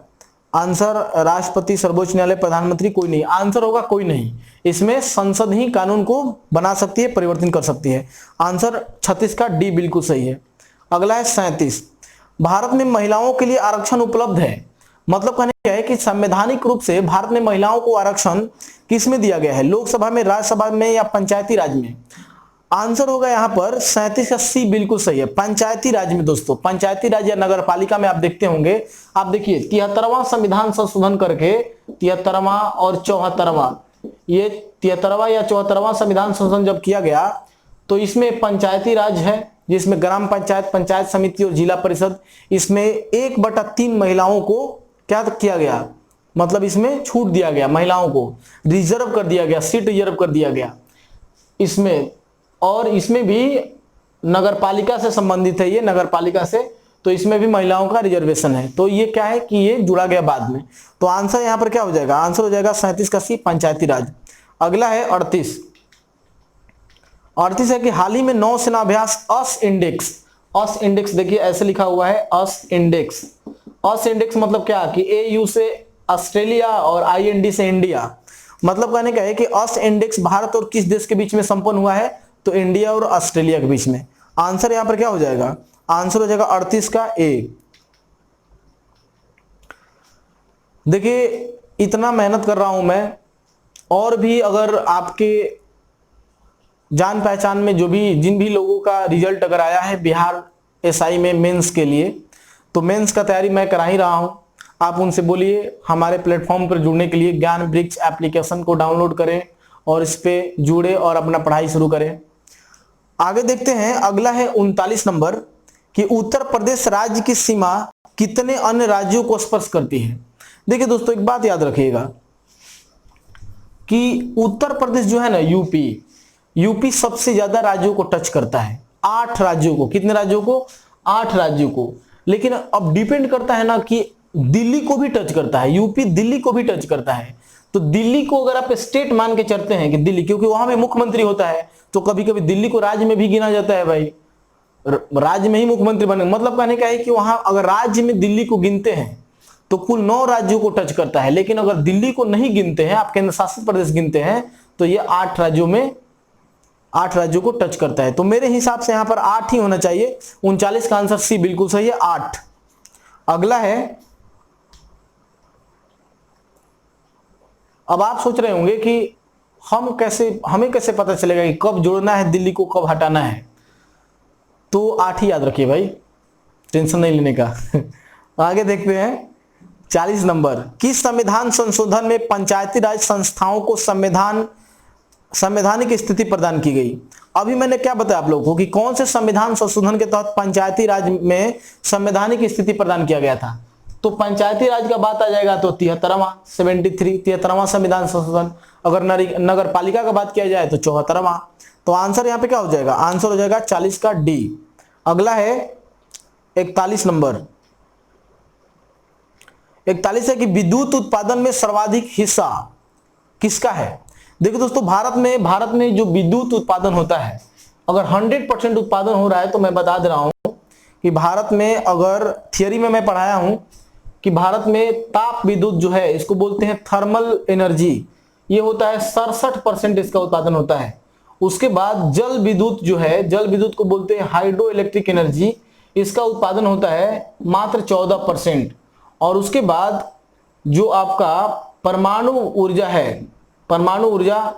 [SPEAKER 1] आंसर राष्ट्रपति, सर्वोच्च न्यायालय, प्रधानमंत्री कोई नहीं। आंसर होगा कोई नहीं। इसमें संसद ही कानून को बना सकती है, परिवर्तन कर सकती है। आंसर 36 का डी बिल्कुल सही है। अगला है 37। भारत में महिलाओं के लिए आरक्षण उपलब्ध है। मतलब कहने क्या है कि संवैधानिक रूप से भारत में महिलाओं को आरक्षण किसमें दिया गया है? लोकसभा में, राज्यसभा में या पंचायती राज में? आंसर होगा यहाँ पर 37 का सी बिल्कुल सही है, पंचायती राज में। दोस्तों पंचायती राज या नगर पालिका में आप देखते होंगे, आप देखिए 73वां संविधान संशोधन करके 73वां और 74वां, ये 73वां या 74वां संविधान संशोधन जब किया गया तो इसमें पंचायती राज है, जिसमें ग्राम पंचायत, पंचायत समिति और जिला परिषद, इसमें 1/3 महिलाओं को क्या किया गया? मतलब इसमें छूट दिया गया, महिलाओं को रिजर्व कर दिया गया, सीट रिजर्व कर दिया गया इसमें। और इसमें भी नगर पालिका से संबंधित है, ये नगर पालिका से, तो इसमें भी महिलाओं का रिजर्वेशन है। तो ये क्या है कि ये जुड़ा गया बाद में। तो आंसर यहां पर क्या हो जाएगा? आंसर हो जाएगा 37 का सी, पंचायती राज। अगला है 38। 38 है कि हाल ही में नौसेना अभ्यास अस इंडेक्स, अस इंडेक्स देखिए ऐसे लिखा हुआ है, अस इंडेक्स। अस इंडेक्स मतलब क्या कि AU से ऑस्ट्रेलिया और IND से इंडिया। मतलब कहने का है कि अस इंडेक्स भारत और किस देश के बीच में संपन्न हुआ है? तो इंडिया और ऑस्ट्रेलिया के बीच में। आंसर यहां पर क्या हो जाएगा? आंसर हो जाएगा 38 का ए। देखिए इतना मेहनत कर रहा हूं मैं, और भी अगर आपके जान पहचान में जो भी जिन भी लोगों का रिजल्ट अगर आया है बिहार SI में मेंस के लिए, तो मेंस का तैयारी मैं करा ही रहा हूं। आप उनसे बोलिए हमारे प्लेटफॉर्म पर जुड़ने के लिए ज्ञान वृक्ष एप्लीकेशन को डाउनलोड करें और इस पे जुड़े और अपना पढ़ाई शुरू करें। आगे देखते हैं, अगला है 39 नंबर कि उत्तर प्रदेश राज्य की सीमा कितने अन्य राज्यों को स्पर्श करती है। देखिए दोस्तों एक बात याद रखिएगा कि उत्तर प्रदेश जो है ना, यूपी सबसे ज्यादा राज्यों को टच करता है, 8 राज्यों को। कितने राज्यों को? 8 राज्यों को। लेकिन अब डिपेंड करता है ना कि दिल्ली को भी टच करता है, यूपी दिल्ली को भी टच करता है। तो दिल्ली को अगर आप स्टेट मान के चलते हैं कि दिल्ली, क्योंकि वहां में मुख्यमंत्री होता है, तो कभी कभी दिल्ली को राज्य में भी गिना जाता है भाई, राज्य में ही मुख्यमंत्री बने। मतलब कहने का है कि वहां अगर राज्य में दिल्ली को गिनते हैं तो कुल 9 राज्यों को टच करता है। लेकिन अगर दिल्ली को नहीं गिनते हैं, आप केंद्र शासित प्रदेश गिनते हैं, तो ये 8 राज्यों को टच करता है। तो मेरे हिसाब से यहां पर 8 ही होना चाहिए। 39 का आंसर सी बिल्कुल सही है, 8। अगला है, अब आप सोच रहे होंगे कि हमें कैसे पता चलेगा कि कब जोड़ना है दिल्ली को, कब हटाना है। तो 8 ही याद रखिए भाई, टेंशन नहीं लेने का। आगे देखते हैं 40 नंबर। किस संविधान संशोधन में पंचायती राज संस्थाओं को संवैधानिक स्थिति प्रदान की गई? अभी मैंने क्या बताया आप लोगों को कि कौन से संविधान संशोधन के तहत पंचायती राज में संवैधानिक स्थिति प्रदान किया गया था? तो पंचायती राज का बात आ जाएगा तो 73वां संविधान संशोधन। अगर नगर पालिका का बात किया जाए तो 74वां। तो आंसर यहाँ पे क्या हो जाएगा? आंसर हो जाएगा 40 का डी। अगला है 41 नंबर। 41 है कि विद्युत उत्पादन में सर्वाधिक हिस्सा किसका है? देखिए दोस्तों, भारत में जो विद्युत उत्पादन होता है, अगर 100% उत्पादन हो रहा है तो मैं बता दे रहा हूं कि भारत में, अगर थियरी में मैं पढ़ाया हूं कि भारत में ताप विद्युत जो है इसको बोलते हैं थर्मल एनर्जी, ये होता है 67% इसका उत्पादन होता है। उसके बाद जल विद्युत जो है, जल विद्युत को बोलते हैं हाइड्रो इलेक्ट्रिक एनर्जी, इसका उत्पादन होता है मात्र 14%। और उसके बाद जो आपका परमाणु ऊर्जा है, परमाणु ऊर्जा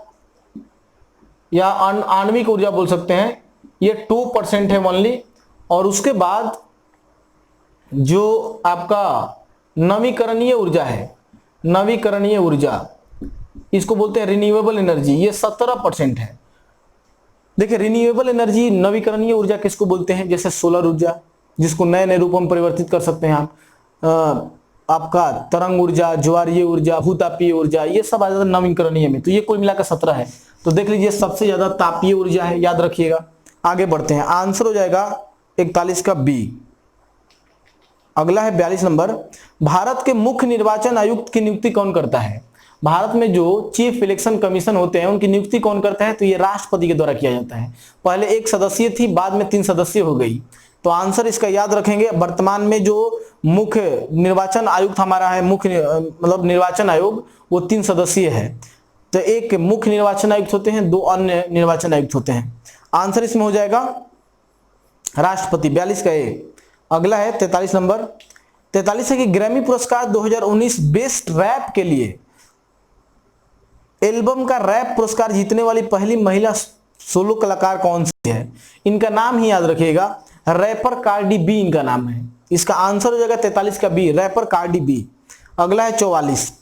[SPEAKER 1] या आणविक ऊर्जा बोल सकते हैं, ये 2% है ओनली। और उसके बाद जो आपका नवीकरणीय ऊर्जा है, नवीकरणीय ऊर्जा इसको बोलते हैं रिन्यूएबल एनर्जी, ये 17% है। देखिए रिन्यूएबल एनर्जी, नवीकरणीय ऊर्जा किसको बोलते हैं? जैसे सोलर ऊर्जा, जिसको नए नए रूपों में परिवर्तित कर सकते हैं आप, आपका तरंग ऊर्जा, ज्वारीय ऊर्जा, भूतापीय ऊर्जा, ये सब आ जाता है नवीकरणीय में। तो ये कुल मिलाकर 17 है। तो देख लीजिए सबसे ज्यादा तापीय ऊर्जा है, याद रखिएगा। आगे बढ़ते हैं, आंसर हो जाएगा 41 का बी। अगला है 42 नंबर। भारत के मुख्य निर्वाचन आयुक्त की नियुक्ति कौन करता है? भारत में जो चीफ इलेक्शन कमीशन होते हैं उनकी नियुक्ति कौन करता है? तो ये राष्ट्रपति के द्वारा किया जाता है। पहले 1 सदस्यीय थी, बाद में 3 सदस्यीय हो गई। तो आंसर इसका याद रखेंगे। वर्तमान में जो मुख्य निर्वाचन आयुक्त हमारा है, मुख्य मतलब निर्वाचन आयोग, वो 3 सदस्यीय है। तो एक मुख्य निर्वाचन आयुक्त होते हैं, 2 अन्य निर्वाचन आयुक्त होते हैं। आंसर इसमें हो जाएगा राष्ट्रपति, 42 का ए। अगला है 43 नंबर। 43 है कि ग्रैमी पुरस्कार 2019 बेस्ट रैप के लिए एल्बम का रैप पुरस्कार जीतने वाली पहली महिला सोलो कलाकार कौन सी है? इनका नाम ही याद रखिएगा, रैपर कार्डी बी इनका नाम है। इसका आंसर हो जाएगा 43 का बी, रैपर कार्डी बी। अगला है 44।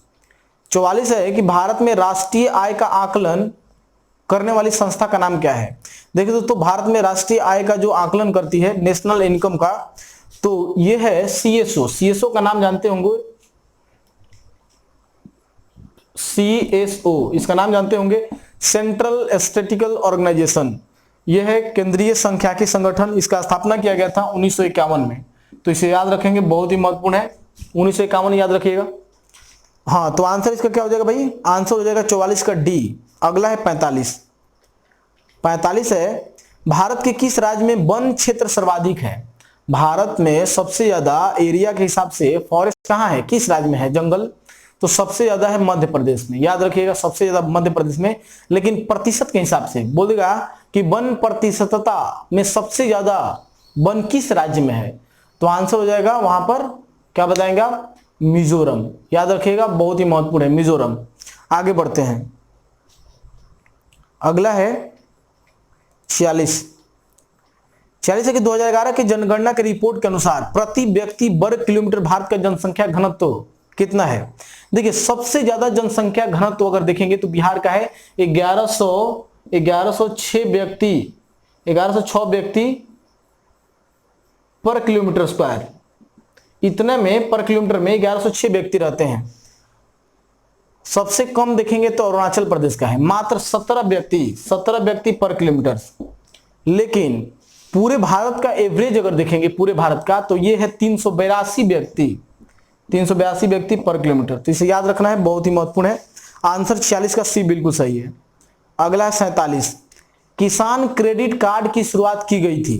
[SPEAKER 1] 44 है कि भारत में राष्ट्रीय आय का आकलन करने वाली संस्था का नाम क्या है? देखिए दोस्तों, भारत में राष्ट्रीय आय का जो आकलन करती है, नेशनल इनकम का, तो ये है सीएसओ। सीएसओ का नाम जानते होंगे, सीएसओ इसका नाम जानते होंगे, सेंट्रल स्टैटिस्टिकल ऑर्गेनाइजेशन। यह है केंद्रीय सांख्यिकी संगठन। इसका स्थापना किया गया था 1951 में। तो इसे याद रखेंगे, बहुत ही महत्वपूर्ण है, 1951 याद रखिएगा। हाँ, तो आंसर इसका क्या हो जाएगा भाई? आंसर हो जाएगा 44 का डी। अगला है 45। 45 है भारत के किस राज्य में वन क्षेत्र सर्वाधिक है? भारत में सबसे ज्यादा एरिया के हिसाब से फॉरेस्ट कहाँ है, किस राज्य में है जंगल? तो सबसे ज्यादा है मध्य प्रदेश में, याद रखिएगा, सबसे ज्यादा मध्य प्रदेश में। लेकिन प्रतिशत के हिसाब से बोलेगा कि वन प्रतिशतता में सबसे ज्यादा वन किस राज्य में है? तो आंसर हो जाएगा वहां पर, क्या बताएंगे? मिजोरम, याद रखिएगा, बहुत ही महत्वपूर्ण है मिजोरम। आगे बढ़ते हैं, अगला है 46। 46 है कि 2011 की जनगणना की रिपोर्ट के अनुसार प्रति व्यक्ति वर्ग किलोमीटर भारत का जनसंख्या घनत्व कितना है? देखिए सबसे ज्यादा जनसंख्या घनत्व अगर देखेंगे तो बिहार का है 1106 व्यक्ति पर किलोमीटर स्क्वायर। इतने में पर किलोमीटर में 1106 व्यक्ति रहते हैं। सबसे कम देखेंगे तो अरुणाचल प्रदेश का है, मात्र 17 व्यक्ति पर किलोमीटर। लेकिन पूरे भारत का एवरेज अगर देखेंगे पूरे भारत का, तो ये है 382 व्यक्ति पर किलोमीटर। तो इसे याद रखना है, बहुत ही महत्वपूर्ण है। आंसर 46 का सी बिल्कुल सही है। अगला है 47। किसान क्रेडिट कार्ड की शुरुआत की गई थी।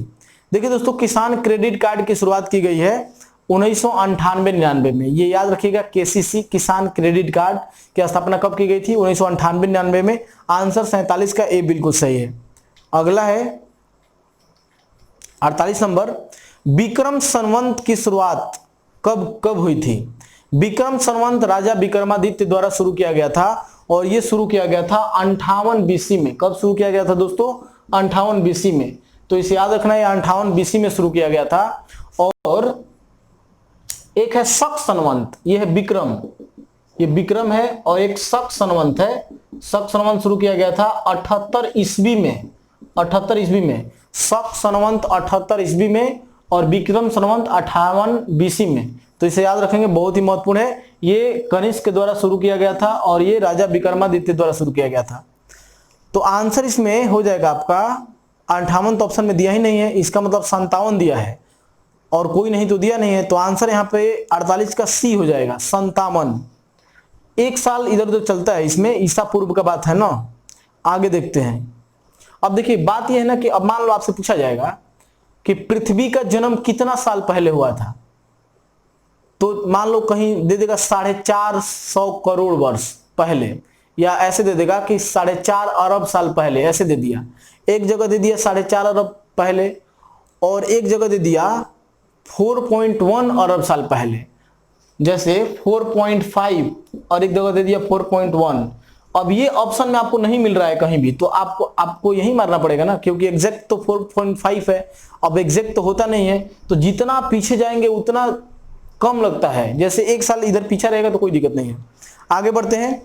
[SPEAKER 1] देखिए दोस्तों, किसान क्रेडिट कार्ड की शुरुआत की गई है 1998-99 में। ये याद रखिएगा, केसीसी किसान क्रेडिट कार्ड की स्थापना कब की गई थी? 1998-99 में। आंसर 47 का ए बिल्कुल सही है। अगला है 48 नंबर। विक्रम संवत की शुरुआत कब हुई थी? विक्रम संवत राजा विक्रमादित्य द्वारा शुरू किया गया था, और यह शुरू किया गया था 58 बीसी में। कब शुरू किया गया था दोस्तों? 58 बीसी में। तो इसे याद रखना, ये 58 BC में शुरू किया गया था। और एक है शक संवत, ये है विक्रम, ये विक्रम है, और एक शक संवत है। शक संवत शुरू किया गया था 78 ईस्वी में, 78 ईस्वी में, शक संवत 78 ईस्वी में, और विक्रम संवत 58 BC में। तो इसे याद रखेंगे, बहुत ही महत्वपूर्ण है। ये कनिष्क के द्वारा शुरू किया गया था और ये राजा विक्रमादित्य द्वारा शुरू किया गया था। तो आंसर इसमें हो जाएगा आपका 58 तो ऑप्शन में दिया ही नहीं है, इसका मतलब 57 दिया है और कोई नहीं तो दिया नहीं है। तो आंसर यहाँ पे 48 का C हो जाएगा, 57। एक साल इधर उधर चलता है इसमें, ईसा पूर्व का बात है ना। आगे देखते हैं। अब देखिए बात यह है ना कि अब मान लो आपसे पूछा जाएगा कि पृथ्वी का जन्म कितना साल पहले हुआ था, तो मान लो कहीं दे देगा 450 करोड़ वर्ष पहले, या ऐसे दे देगा कि 4.5 अरब साल पहले, ऐसे दे दिया। एक जगह दे दिया 4.5 अरब पहले, और एक जगह दे दिया 4.1 अरब साल पहले, जैसे 4.5, और एक जगह दे दिया 4.1। अब ये ऑप्शन में आपको नहीं मिल रहा है कहीं भी, तो आपको यही मारना पड़ेगा ना, क्योंकि एग्जैक्ट तो 4.5 है। अब एग्जैक्ट तो होता नहीं है, तो जितना पीछे जाएंगे उतना कम लगता है। जैसे एक साल इधर पीछे रहेगा तो कोई दिक्कत नहीं है। आगे बढ़ते हैं।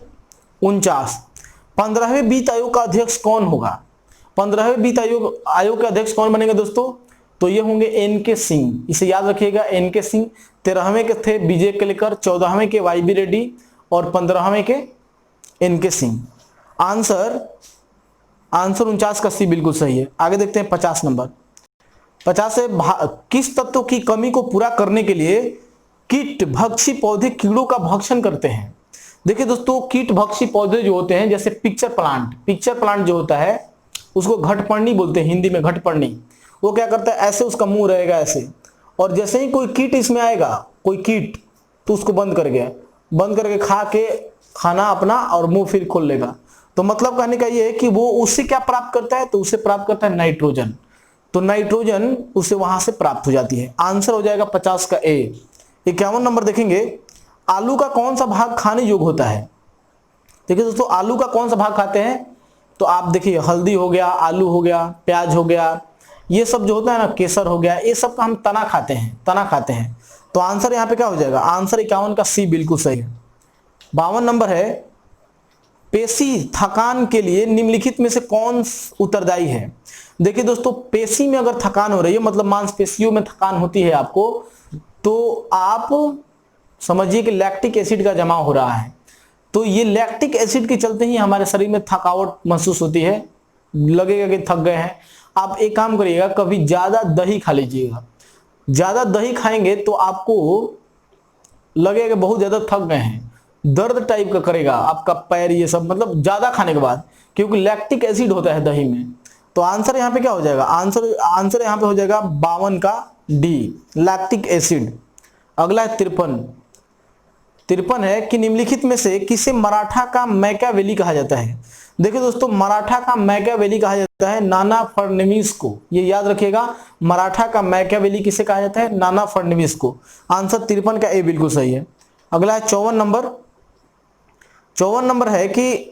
[SPEAKER 1] 49, 15वें वित्त आयोग का अध्यक्ष कौन होगा? 15वें वित्त आयोग के अध्यक्ष कौन बनेंगे दोस्तों? तो ये होंगे NK सिंह, इसे याद रखिएगा, NK सिंह। 13वें के थे विजय केलकर, 14वें के YB रेड्डी, और 15वें के NK सिंह। आंसर 49 का C बिल्कुल सही है। आगे देखते हैं 50 नंबर। 50 है, किस तत्व की कमी को पूरा करने के लिए कीट भक्षी पौधे कीड़ों का भक्षण करते हैं? देखिए दोस्तों, कीट भक्षी पौधे जो होते हैं, जैसे पिक्चर प्लांट जो होता है उसको घटपर्णी बोलते हैं हिंदी में, घटपर्णी। वो क्या करता है, ऐसे उसका मुंह रहेगा ऐसे, और जैसे ही कोई कीट इसमें आएगा, कोई कीट, तो उसको बंद करके खा के खाना अपना और मुंह फिर खोल लेगा। तो मतलब कहने का ये है कि वो उससे क्या प्राप्त करता है, तो उससे प्राप्त करता है नाइट्रोजन। तो नाइट्रोजन उसे वहां से प्राप्त हो जाती है। आंसर हो जाएगा 50 का A। 51 नंबर देखेंगे, आलू का कौन सा भाग खाने योग्य होता है? देखिए दोस्तों, आलू का कौन सा भाग खाते हैं? तो आप देखिए, हल्दी हो गया, आलू हो गया, प्याज हो गया, ये सब जो होता है ना, केसर हो गया, ये सब का हम तना खाते हैं। तो आंसर यहाँ पे क्या हो जाएगा? आंसर 51 का C बिल्कुल सही है। 52 नंबर है, पेशी थकान के लिए निम्नलिखित में से कौन उत्तरदायी है? देखिए दोस्तों, पेशी में अगर थकान हो रही है, मतलब मांसपेशियों में थकान होती है आपको, तो आप समझिए कि लैक्टिक एसिड का जमाव हो रहा है। तो ये लैक्टिक एसिड के चलते ही हमारे शरीर में थकावट महसूस होती है, लगेगा कि थक गए हैं। आप एक काम करिएगा, कभी ज्यादा दही खा लीजिएगा। ज्यादा दही खाएंगे तो आपको लगेगा बहुत ज्यादा थक गए हैं, दर्द टाइप का करेगा आपका पैर, ये सब, मतलब ज्यादा खाने के बाद, क्योंकि लैक्टिक एसिड होता है दही में। तो आंसर यहाँ पे क्या हो जाएगा? आंसर यहाँ पे हो जाएगा 52 का D, लैक्टिक एसिड। अगला है 53 है कि निम्नलिखित में से किसे मराठा का मैकियावेली कहा जाता है? देखिए दोस्तों, मराठा का मैकियावेली कहा जाता है नाना फडणवीस को। ये याद रखिएगा, मराठा का मैकियावेली किसे कहा जाता है? नाना फडणवीस को। आंसर 53 का A बिल्कुल सही है। अगला है 54 नंबर। 54 नंबर है कि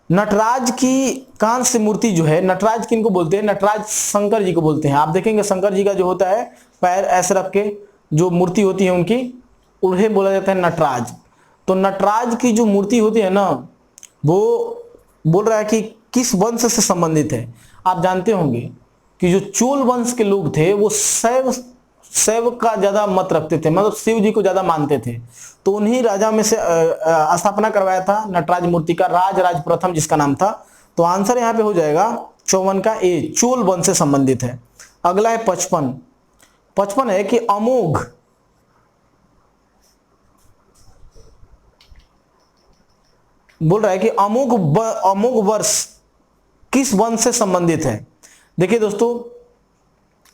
[SPEAKER 1] नटराज की कांस्य मूर्ति जो है, नटराज किनको बोलते हैं? नटराज शंकर जी को बोलते हैं। आप देखेंगे शंकर जी का जो होता है पैर ऐसे रख के जो मूर्ति होती है उनकी, उन्हें बोला जाता है नटराज। तो नटराज की जो मूर्ति होती है ना, वो बोल रहा है कि किस वंश से संबंधित है? आप जानते होंगे कि जो चोल वंश के लोग थे वो शैव का ज्यादा मत रखते थे, मतलब शिव जी को ज्यादा मानते थे। तो उन्हीं राजा में से स्थापना करवाया था नटराज मूर्ति का, राज प्रथम जिसका नाम था। तो आंसर यहाँ पे हो जाएगा 54 का A, चोल वंश से संबंधित है। अगला है 55 है कि अमोघ बोल रहा है कि अमोघ वर्ष किस वंश से संबंधित है? देखिए दोस्तों,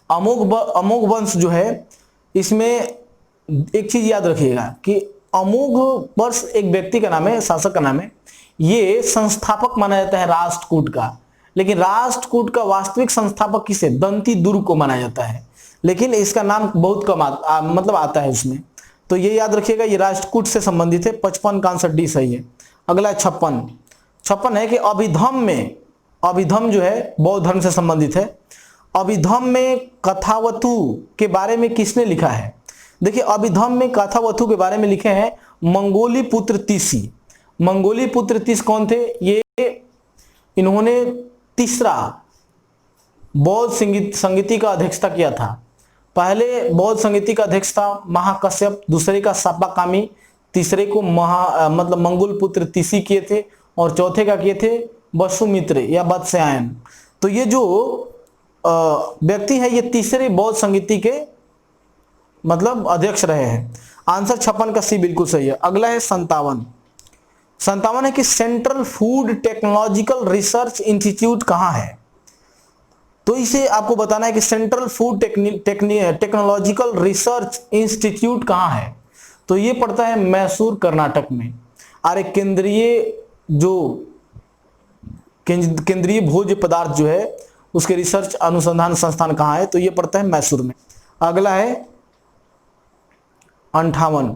[SPEAKER 1] अमोघ वंश जो है, इसमें एक चीज याद रखिएगा कि अमोघ वर्ष एक व्यक्ति का नाम है, शासक का नाम है। ये संस्थापक माना जाता है राष्ट्रकूट का, लेकिन राष्ट्रकूट का वास्तविक संस्थापक किसे? दंती दुर्ग को माना जाता है, लेकिन इसका नाम बहुत कम मतलब आता है उसमें। तो ये याद रखिएगा, ये राष्ट्रकूट से संबंधित है। 55 का आंसर D सही है। अगला 56 है कि अभिधम जो है बौद्ध धर्म से संबंधित है। अभिधम में कथावतु के बारे में किसने लिखा है? देखिए अभिधम में कथावतु के बारे में लिखे हैं मंगोली पुत्र तीसी। मंगोली पुत्र तीस कौन थे? ये इन्होंने तीसरा बौद्ध संगीति का अध्यक्षता किया था। पहले बौद्ध संगीति का अध्यक्ष था महाकश्यप, दूसरे का सापाकामी, तीसरे को मतलब मंगोल पुत्र तीसी किए थे, और चौथे का किए थे वसुमित्र या वत्स्यायन। तो ये जो व्यक्ति है ये तीसरे बौद्ध संगीति के मतलब अध्यक्ष रहे हैं। आंसर 56 का सी बिल्कुल सही है। अगला है 57। 57 है कि central food technological research institute कहाँ है? तो इसे आपको बताना है कि central food technological research institute कहाँ है। तो ये पड़ता है मैसूर कर्नाटक में। अरे केंद्रीय भोज्य पदार्थ जो है उसके रिसर्च अनुसंधान संस्थान कहाँ है? तो ये पड़ता है मैसूर में। अगला है 58।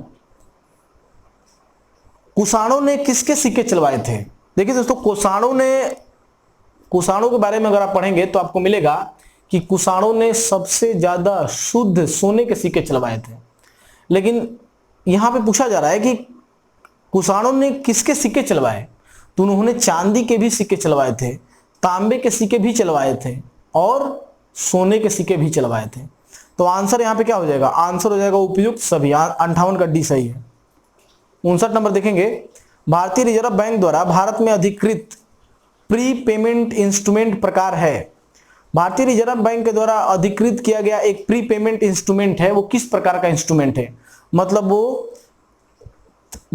[SPEAKER 1] कुषाणों ने किसके सिक्के चलवाए थे? देखिए दोस्तों कुषाणों के बारे में अगर आप पढ़ेंगे तो आपको मिलेगा कि कुषाणों ने सबसे ज्यादा शुद्ध सोने के सिक्के चलवाए थे। लेकिन यहां पे पूछा जा रहा है कि कुषाणों ने किसके सिक्के चलवाए? तो उन्होंने चांदी के भी सिक्के चलवाए थे, तांबे के सिक्के भी चलवाए थे, और सोने के सिक्के भी चलवाए थे। तो आंसर यहां पे क्या हो जाएगा? आंसर हो जाएगा उपयुक्त सभी। 58 का डी सही है। 59 नंबर देखेंगे, भारतीय रिजर्व बैंक द्वारा भारत में अधिकृत प्री पेमेंट इंस्ट्रूमेंट प्रकार है। भारतीय रिजर्व बैंक के द्वारा अधिकृत किया गया एक प्री पेमेंट इंस्ट्रूमेंट है, वो किस प्रकार का इंस्ट्रूमेंट है? मतलब वो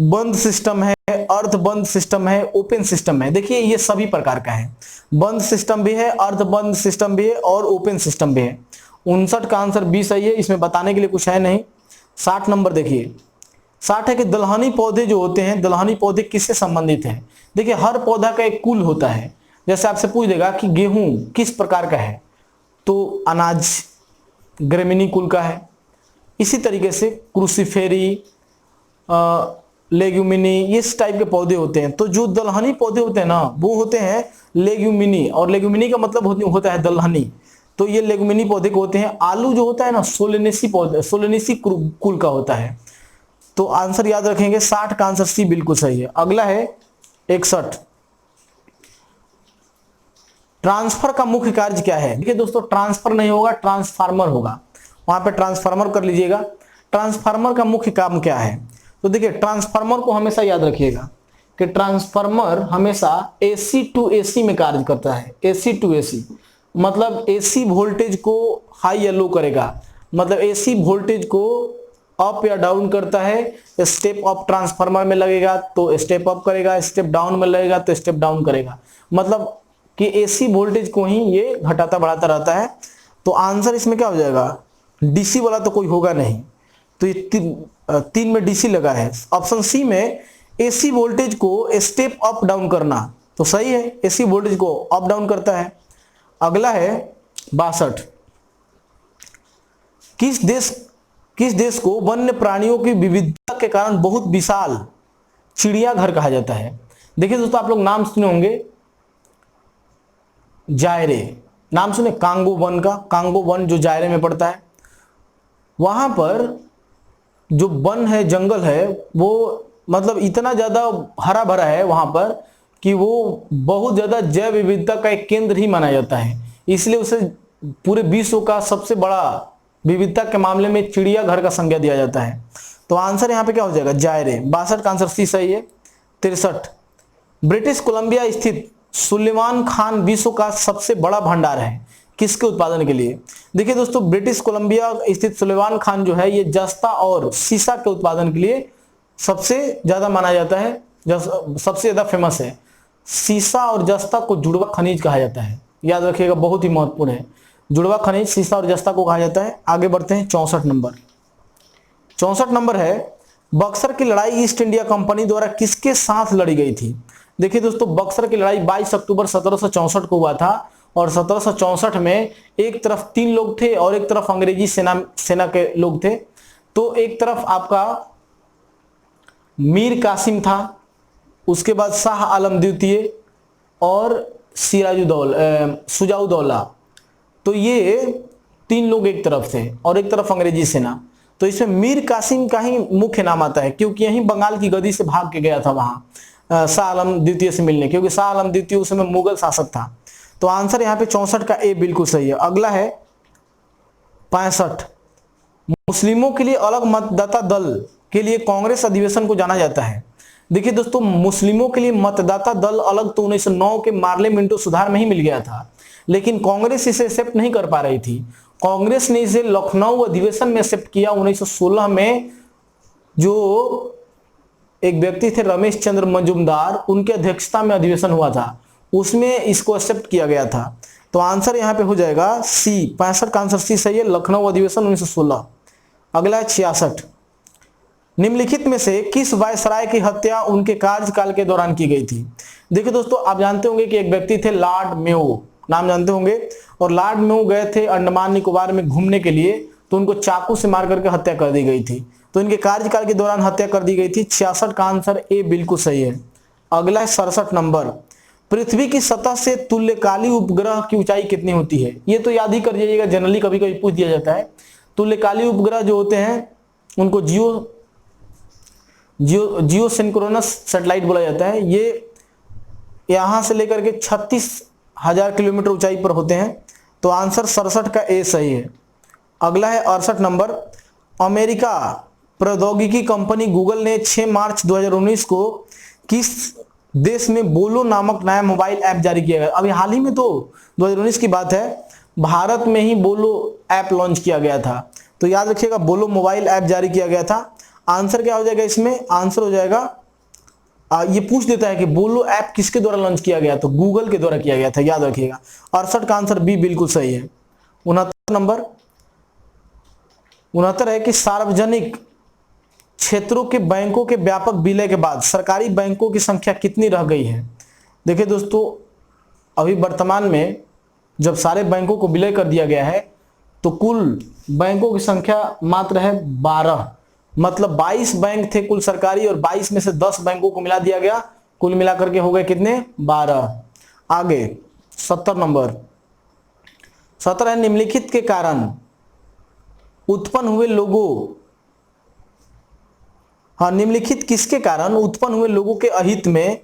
[SPEAKER 1] बंद सिस्टम है, अर्ध बंद सिस्टम है, ओपन सिस्टम है। देखिए ये सभी प्रकार का है, बंद सिस्टम भी है, अर्ध बंद सिस्टम भी है, और ओपन सिस्टम भी है। 59 का आंसर बी सही है, इसमें बताने के लिए कुछ है नहीं। 60 नंबर देखिए, 60 है कि दलहनी पौधे जो होते हैं, दलहनी पौधे किससे संबंधित हैं? देखिए हर पौधा का एक कुल होता है। जैसे आपसे पूछ देगा कि गेहूं किस प्रकार का है, तो अनाज ग्रेमिनी कुल का है। इसी तरीके से क्रूसीफेरी, लेग्यूमिनी, इस टाइप के पौधे होते हैं। तो जो दलहनी पौधे होते हैं ना वो होते हैं लेग्यूमिनी, और लेग्यूमिनी का मतलब होता है दलहनी। तो ये लेग्यूमिनी पौधे को होते हैं। आलू जो होता है ना सोलेनेसी पौधे, सोलेनेसी कुल का होता है। तो आंसर याद रखेंगे, 60 का आंसर सी बिल्कुल सही है। अगला है 61। ट्रांसफर का मुख्य कार्य क्या है? देखिए दोस्तों ट्रांसफर नहीं होगा, ट्रांसफार्मर होगा। वहां पे ट्रांसफार्मर कर लीजिएगा। ट्रांसफार्मर का मुख्य काम क्या है? तो देखिए ट्रांसफार्मर को हमेशा याद रखिएगा कि ट्रांसफार्मर हमेशा AC टू AC में कार्य करता है। AC टू AC मतलब AC वोल्टेज को हाई या लो करेगा, मतलब AC वोल्टेज को अप या डाउन करता है। स्टेप अप ट्रांसफार्मर में लगेगा तो स्टेप अप करेगा, स्टेप डाउन में लगेगा तो स्टेप डाउन करेगा। मतलब कि AC वोल्टेज को ही ये घटाता बढ़ाता रहता है। तो आंसर इसमें क्या हो जाएगा? DC वाला तो कोई होगा नहीं, तो ये 3 में DC लगा है। ऑप्शन सी में AC वोल्टेज को स्टेप अप डाउन करना, तो सही है, AC वोल्टेज को अप डाउन करता है। अगला है 62। किस देश को वन्य प्राणियों की विविधता के कारण बहुत विशाल चिड़ियाघर कहा जाता है? देखिए दोस्तों आप लोग नाम सुने होंगे, जायरे नाम सुने, कांगो वन का। कांगो वन जो जायरे में पड़ता है, वहां पर जो वन है, जंगल है, वो मतलब इतना ज्यादा हरा भरा है वहां पर कि वो बहुत ज्यादा जैव विविधता का एक केंद्र ही माना जाता है। इसलिए उसे पूरे विश्व का सबसे बड़ा विविधता के मामले में चिड़ियाघर का संज्ञा दिया जाता है। तो आंसर यहाँ पे क्या हो जाएगा? जायरे। 62 का आंसर सी सही है। 63। ब्रिटिश कोलंबिया स्थित सुलेमान खान विश्व का सबसे बड़ा भंडार है, किसके उत्पादन के लिए? देखिए दोस्तों ब्रिटिश कोलंबिया स्थित सुलेमान खान जो है ये जस्ता और सीसा के उत्पादन के लिए सबसे ज्यादा माना जाता है, सबसे ज्यादा फेमस है। सीसा और जस्ता को जुड़वा खनिज कहा जाता है, याद रखिएगा, बहुत ही महत्वपूर्ण है। जुड़वा खनिज सीसा और जस्ता को कहा जाता है। आगे बढ़ते हैं 64 नंबर। 64 नंबर है, बक्सर की लड़ाई ईस्ट इंडिया कंपनी द्वारा किसके साथ लड़ी गई थी? देखिए दोस्तों बक्सर की लड़ाई 22 अक्टूबर 1764 को हुआ था, और 1764 में एक तरफ 3 लोग थे और एक तरफ अंग्रेजी सेना के लोग थे। तो एक तरफ आपका मीर कासिम था, उसके बाद शाह आलम द्वितीय और सुजाउद्दौला। तो ये 3 लोग एक तरफ थे और एक तरफ अंग्रेजी सेना। तो इसमें मीर कासिम का ही मुख्य नाम आता है, क्योंकि यही बंगाल की गद्दी से भाग के गया था वहां शाह आलम द्वितीय से मिलने, क्योंकि शाह आलम द्वितीय उस समय मुगल शासक था। तो आंसर यहाँ पे 64 का ए बिल्कुल सही है। अगला है 65, मुस्लिमों के लिए अलग मतदाता दल के लिए कांग्रेस अधिवेशन को जाना जाता है। देखिए दोस्तों, मुस्लिमों के लिए मतदाता दल अलग तो 1909 के मार्ले मिंटो सुधार में ही मिल गया था, लेकिन कांग्रेस इसे एक्सेप्ट नहीं कर पा रही थी। कांग्रेस ने इसे लखनऊ अधिवेशन में एक्सेप्ट किया 1916 में। जो एक व्यक्ति थे रमेश चंद्र मजूमदार, उनके अध्यक्षता में अधिवेशन हुआ था, उसमें इसको एक्सेप्ट किया गया था। तो आंसर यहां पे हो जाएगा सी, 65 का आंसर सी सही है, लखनऊ अधिवेशन 1916। अगला है 66, निम्नलिखित में से किस वायसराय की हत्या उनके कार्यकाल के दौरान की गई थी। देखिए दोस्तों, आप जानते होंगे कि एक व्यक्ति थे लॉर्ड मेयो, नाम जानते होंगे, और लॉर्ड मेयो गए थे अंडमान निकोबार में घूमने के लिए, तो उनको चाकू से मार करके हत्या कर दी गई थी। तो इनके कार्यकाल के दौरान हत्या कर दी गई थी। 66 का आंसर ए बिल्कुल सही है। अगला है 67 नंबर, पृथ्वी की सतह से तुल्यकाली उपग्रह की ऊंचाई कितनी होती है। ये तो याद ही कर जाइएगा, जनरली कभी कभी पूछ दिया जाता है। तुल्यकाली उपग्रह जो होते हैं उनको जियो सिंक्रोनस सैटेलाइट बोला जाता है। ये यहां से लेकर के 36,000 किलोमीटर ऊंचाई पर होते हैं। तो आंसर 67 का ए सही है। अगला है 68 नंबर, अमेरिका प्रौद्योगिकी कंपनी गूगल ने 6 मार्च 2019 को किस देश में बोलो नामक नया मोबाइल ऐप जारी किया गया। अभी हाल ही में तो 2019 की बात है, भारत में ही बोलो ऐप लॉन्च किया गया था। तो याद रखिएगा, बोलो मोबाइल ऐप जारी किया गया था। आंसर क्या हो जाएगा इसमें, आंसर हो जाएगा ये पूछ देता है कि बोलो ऐप किसके द्वारा लॉन्च किया गया, तो गूगल के द्वारा किया गया था, याद रखिएगा। 68 का आंसर बी बिल्कुल सही है। 69 नंबर, 69 है कि सार्वजनिक क्षेत्रों के बैंकों के व्यापक विलय के बाद सरकारी बैंकों की संख्या कितनी रह गई है। देखिए दोस्तों, अभी वर्तमान में जब सारे बैंकों को विलय कर दिया गया है तो कुल बैंकों की संख्या मात्र है 12, मतलब 22 बैंक थे कुल सरकारी, और 22 में से 10 बैंकों को मिला दिया गया, कुल मिलाकर के हो गए कितने, 12। आगे 70 नंबर, 70 है, निम्नलिखित के कारण उत्पन्न हुए लोगों, हाँ, निम्नलिखित किसके कारण उत्पन्न हुए लोगों के अहित में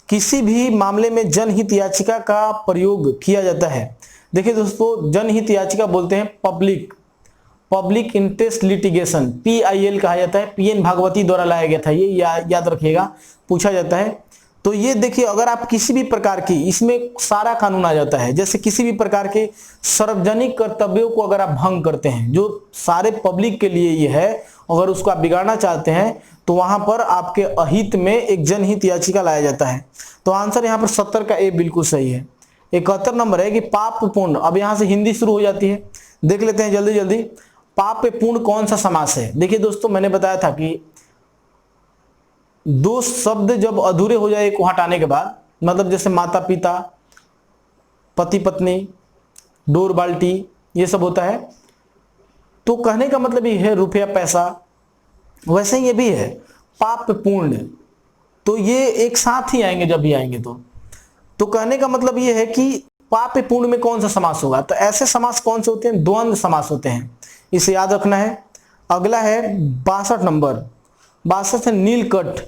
[SPEAKER 1] किसी भी मामले में जनहित याचिका का प्रयोग किया जाता है। देखिए दोस्तों, जनहित याचिका बोलते हैं पब्लिक इंटरेस्ट लिटिगेशन, PIL कहा जाता है। PN भागवती द्वारा लाया गया था, ये याद रखिएगा, पूछा जाता है। तो ये देखिए, अगर आप किसी भी प्रकार की, इसमें सारा कानून आ जाता है, जैसे किसी भी प्रकार के सार्वजनिक कर्तव्यों को अगर आप भंग करते हैं, जो सारे पब्लिक के लिए ये है, अगर उसको आप बिगाड़ना चाहते हैं तो वहां पर आपके अहित में एक जनहित याचिका लाया जाता है। तो आंसर यहाँ पर 70 का ए बिल्कुल सही है। 71 नंबर है कि पाप पुण्य, अब यहां से हिंदी शुरू हो जाती है, देख लेते हैं जल्दी जल्दी। पाप पुण्य कौन सा समास है। देखिए दोस्तों, मैंने बताया था कि 2 शब्द जब अधूरे हो जाए को हटाने के बाद, मतलब जैसे माता पिता, पति पत्नी, डोर बाल्टी, ये सब होता है, तो कहने का मतलब ये है रुपया पैसा, वैसे ही ये भी है पाप पुण्य, तो ये एक साथ ही आएंगे जब भी आएंगे। तो कहने का मतलब ये है कि पाप पुण्य में कौन सा समास होगा, तो ऐसे समास कौन से होते हैं, द्वंद्व समास होते हैं, इसे याद रखना है। अगला है 62 नंबर, 62 है नीलकंठ,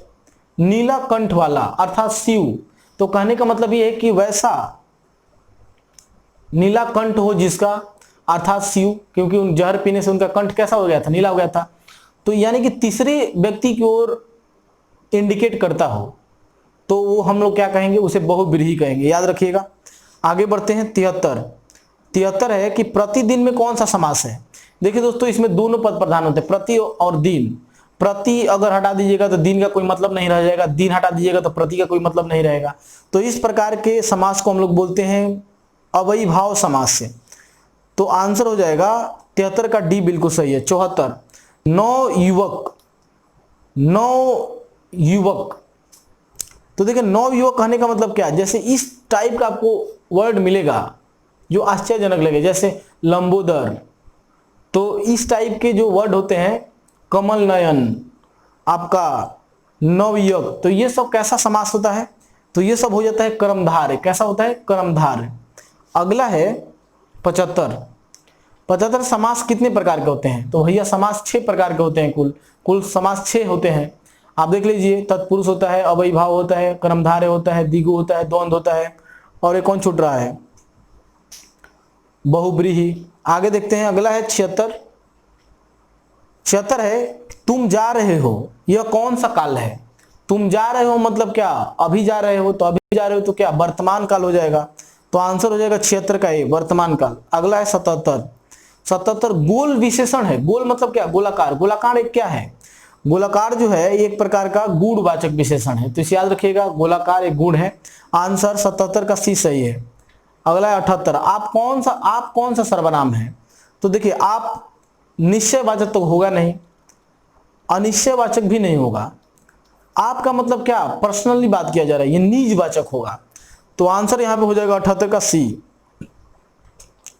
[SPEAKER 1] नीला कंठ वाला अर्थात शिव। तो कहने का मतलब ये है कि वैसा नीला कंठ हो जिसका, अर्थात शिव, क्योंकि उन जहर पीने से उनका कंठ कैसा हो गया था, नीला हो गया था। तो यानी कि तीसरे व्यक्ति की ओर इंडिकेट करता हो, तो वो हम लोग क्या कहेंगे, उसे बहुब्रीहि कहेंगे, याद रखिएगा। आगे बढ़ते हैं 73 है कि प्रतिदिन में कौन सा समास है। देखिए दोस्तों, इसमें दोनों पद प्रधान होते हैं, प्रति और दिन। प्रति अगर हटा दीजिएगा तो दिन का कोई मतलब नहीं रह जाएगा, दिन हटा दीजिएगा तो प्रति का कोई मतलब नहीं रहेगा। तो इस प्रकार के समास को हम लोग बोलते हैं अव्ययीभाव समास से। तो आंसर हो जाएगा 73 का डी बिल्कुल सही है। 74 नवयुवक। तो देखिए, नवयुवक कहने का मतलब क्या है, जैसे इस टाइप का आपको वर्ड मिलेगा जो आश्चर्यजनक लगे, जैसे लंबोदर, तो इस टाइप के जो वर्ड होते हैं, कमल नयन, आपका नवयुवक, तो ये सब कैसा समास होता है, तो ये सब हो जाता है कर्मधारय। कैसा होता है, कर्मधारय। अगला है 75। 75 समास कितने प्रकार के होते हैं? तो भैया समास 6 प्रकार के होते हैं। कुल समास 6 होते हैं। आप देख लीजिए, तत्पुरुष होता है, अव्ययीभाव होता है, कर्मधारय होता है, द्विगु होता है, द्वंद्व होता है, और एक कौन छूट रहा है? बहुब्रीहि। आगे देखते हैं, अगला है 76। 76 है तुम जा रहे हो। यह कौन सा काल है? तुम जा रहे हो मतलब क्या? अभी जा रहे हो, तो अभी जा रहे हो तो क्या वर्तमान काल हो जाएगा। तो आंसर हो जाएगा 76 का ए, वर्तमान काल। अगला है 77। 77 गोल विशेषण है। गोल मतलब क्या? गोलाकार। गोलाकार एक क्या है? गोलाकार जो है एक प्रकार का गुणवाचक विशेषण है, तो इसे याद रखिएगा, गोलाकार एक गुण है। आंसर 77 का सी सही है। अगला है 78। आप कौन सा सर्वनाम है? तो देखिए, आप निश्चयवाचक तो होगा नहीं, अनिश्चयवाचक भी नहीं होगा। आपका मतलब क्या? पर्सनली बात किया जा रहा है, ये निजवाचक होगा। तो आंसर यहां पे हो जाएगा 78 का सी।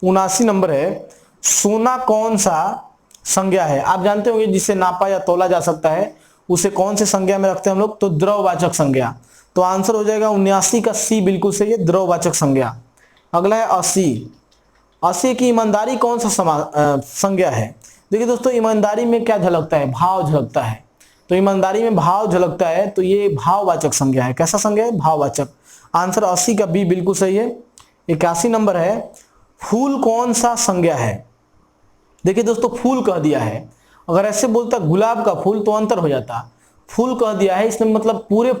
[SPEAKER 1] 79 नंबर है, सोना कौन सा संज्ञा है? आप जानते होंगे जिसे नापा या तोला जा सकता है, उसे कौन से संज्ञा में रखते हैं हम लोग? तो द्रववाचक संज्ञा। तो आंसर हो जाएगा 79 का सी, बिल्कुल सही है, द्रववाचक संज्ञा। अगला है 80। 80 की ईमानदारी कौन सा संज्ञा है? देखिए दोस्तों, ईमानदारी में क्या झलकता है? भाव झलकता है। तो ईमानदारी में भाव झलकता है, तो ये भाववाचक संज्ञा है। कैसा संज्ञा है? भाववाचक। आंसर 80 का बी बिल्कुल सही है। 81 नंबर है, फूल कौन सा संज्ञा है? देखिए दोस्तों, फूल कह दिया है। अगर ऐसे बोलता गुलाब का फूल तो अंतर हो जाता। फूल कह दिया है, इसमें मतलब पूरे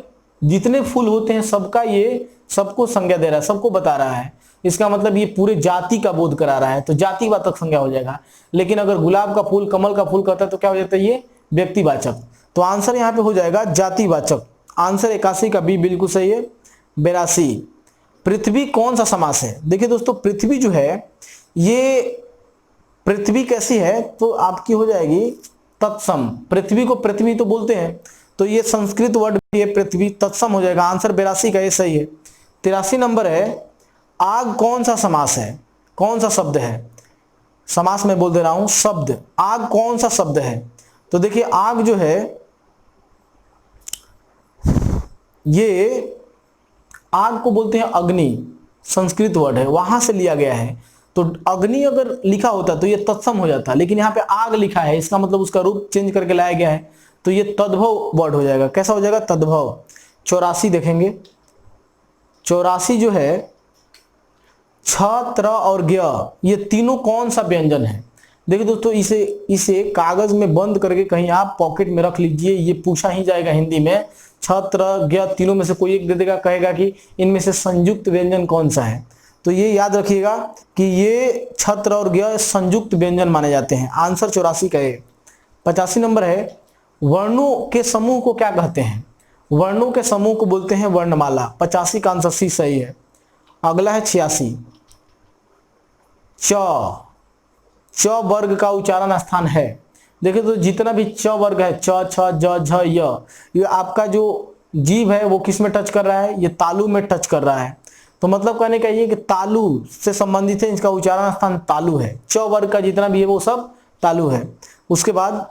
[SPEAKER 1] जितने फूल होते हैं सबका ये सबको संज्ञा दे रहा है, सबको बता रहा है। इसका मतलब ये पूरे जाति का बोध करा रहा है, तो जातिवाचक संज्ञा हो जाएगा। लेकिन अगर गुलाब का फूल, कमल का फूल कहता है तो क्या हो जाता है? ये व्यक्तिवाचक। तो आंसर यहाँ पे हो जाएगा जातिवाचक। आंसर 81 का बी बिल्कुल सही है। 82। पृथ्वी कौन सा समास है? देखिए दोस्तों, पृथ्वी जो है, ये पृथ्वी कैसी है? तो आपकी हो जाएगी तत्सम। पृथ्वी को पृथ्वी तो बोलते हैं, तो ये संस्कृत वर्ड भी है पृथ्वी, तत्सम हो जाएगा। आंसर 82 का ये सही है। 83 नंबर है, आग कौन सा समास है? कौन सा शब्द है? समास में बोल दे रहा हूं, शब्द। आग कौन सा शब्द है? तो देखिए, आग जो है, ये आग को बोलते हैं अग्नि, संस्कृत वर्ड है, वहां से लिया गया है। तो अग्नि अगर लिखा होता तो ये तत्सम हो जाता, लेकिन यहाँ पे आग लिखा है, इसका मतलब उसका रूप चेंज करके लाया गया है, तो ये तद्भव वर्ड हो जाएगा। कैसा हो जाएगा? तद्भव। 84 देखेंगे। 84 जो है, छ, त्र और ज्ञ, ये तीनों कौन सा व्यंजन है? देखिए दोस्तों, इसे कागज में बंद करके कहीं आप पॉकेट में रख लीजिए, ये पूछा ही जाएगा हिंदी में। छ, त्र, ज्ञ तीनों में से कोई एक दे देगा, कहेगा कि इनमें से संयुक्त व्यंजन कौन सा है। तो ये याद रखिएगा कि ये छत्र और ज्ञ संयुक्त व्यंजन माने जाते हैं। आंसर 84 का है। 85 नंबर है, वर्णों के समूह को क्या कहते हैं? वर्णों के समूह को बोलते हैं वर्णमाला। 85 का आंसर सी सही है। अगला है 86। च वर्ग का उच्चारण स्थान है। देखिए तो जितना भी च वर्ग है, च, छ, ज, झ, य, ये आपका जो जीभ है वो किस में टच कर रहा है? ये तालु में टच कर रहा है। तो मतलब कहने का ये कि तालु से संबंधित है, इसका उच्चारण स्थान तालु है। च वर्ग का जितना भी है वो सब तालु है। उसके बाद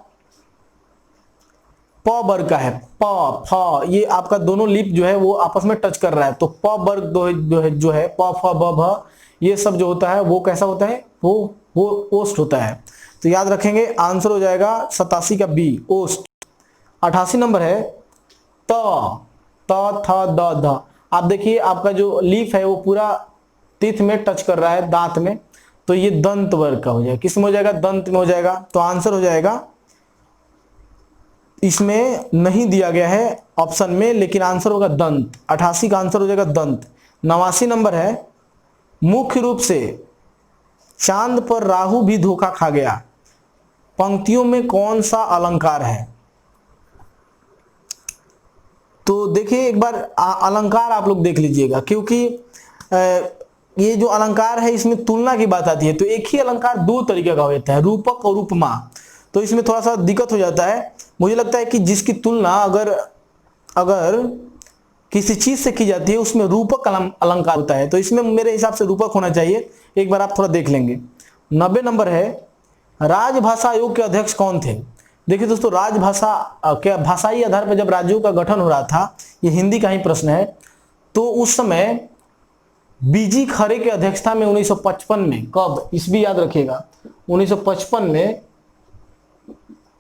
[SPEAKER 1] प वर्ग का है, प, फ, ये आपका दोनों लिप जो है वो आपस में टच कर रहा है। तो प वर्ग जो है प, फ, ब, भ, ये सब जो होता है वो कैसा होता है? वो ओष्ठ होता है। तो याद रखेंगे, आंसर हो जाएगा 87 का बी, ओष्ठ। 88 नंबर है, त, थ, द, ध। आप देखिए, आपका जो लीफ है वो पूरा तीथ में टच कर रहा है, दांत में, तो ये दंत वर्ग का हो जाएगा। किस में हो जाएगा? दंत में हो जाएगा। तो आंसर हो जाएगा, इसमें नहीं दिया गया है ऑप्शन में, लेकिन आंसर होगा दंत। 88 का आंसर हो जाएगा दंत। 89 नंबर है, मुख्य रूप से चांद पर राहु भी धोखा खा गया, पंक्तियों में कौन सा अलंकार है? तो देखिए एक बार अलंकार आप लोग देख लीजिएगा, क्योंकि ये जो अलंकार है इसमें तुलना की बात आती है। तो एक ही अलंकार दो तरीके का हो जाता है, रूपक और उपमा। तो इसमें थोड़ा सा दिक्कत हो जाता है। मुझे लगता है कि जिसकी तुलना अगर किसी चीज से की जाती है उसमें रूपक अलंकार होता है, तो इसमें मेरे हिसाब से रूपक होना चाहिए। एक बार आप थोड़ा देख लेंगे। 90 नंबर है, राजभाषा आयोग के अध्यक्ष कौन थे? देखिए दोस्तों, राजभाषा क्या भाषाई आधार पर जब राज्यों का गठन हो रहा था, ये हिंदी का ही प्रश्न है, तो उस समय बीजी खरे की अध्यक्षता में 1955 में, कब, इस भी याद रखिएगा,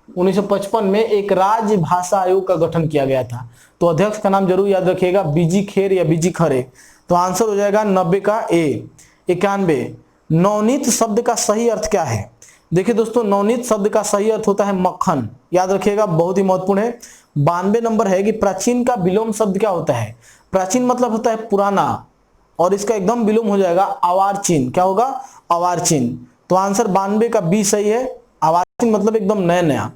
[SPEAKER 1] 1955 में एक राज्य भाषा आयोग का गठन किया गया था। तो अध्यक्ष का नाम जरूर याद रखिएगा, बीजी खेर या बीजी खरे। तो आंसर हो जाएगा 90 का ए। 91, नवनीत शब्द का सही अर्थ क्या है? देखिए दोस्तों, नवनीत शब्द का सही अर्थ होता है मक्खन, याद रखिएगा, बहुत ही महत्वपूर्ण है। 92 नंबर है कि प्राचीन का विलोम शब्द क्या होता है? प्राचीन मतलब होता है पुराना, और इसका एकदम विलोम हो जाएगा अवार्चीन। क्या होगा? अवार्चीन। तो आंसर 92 का बी सही है। अवार्चीन मतलब एकदम नया नया।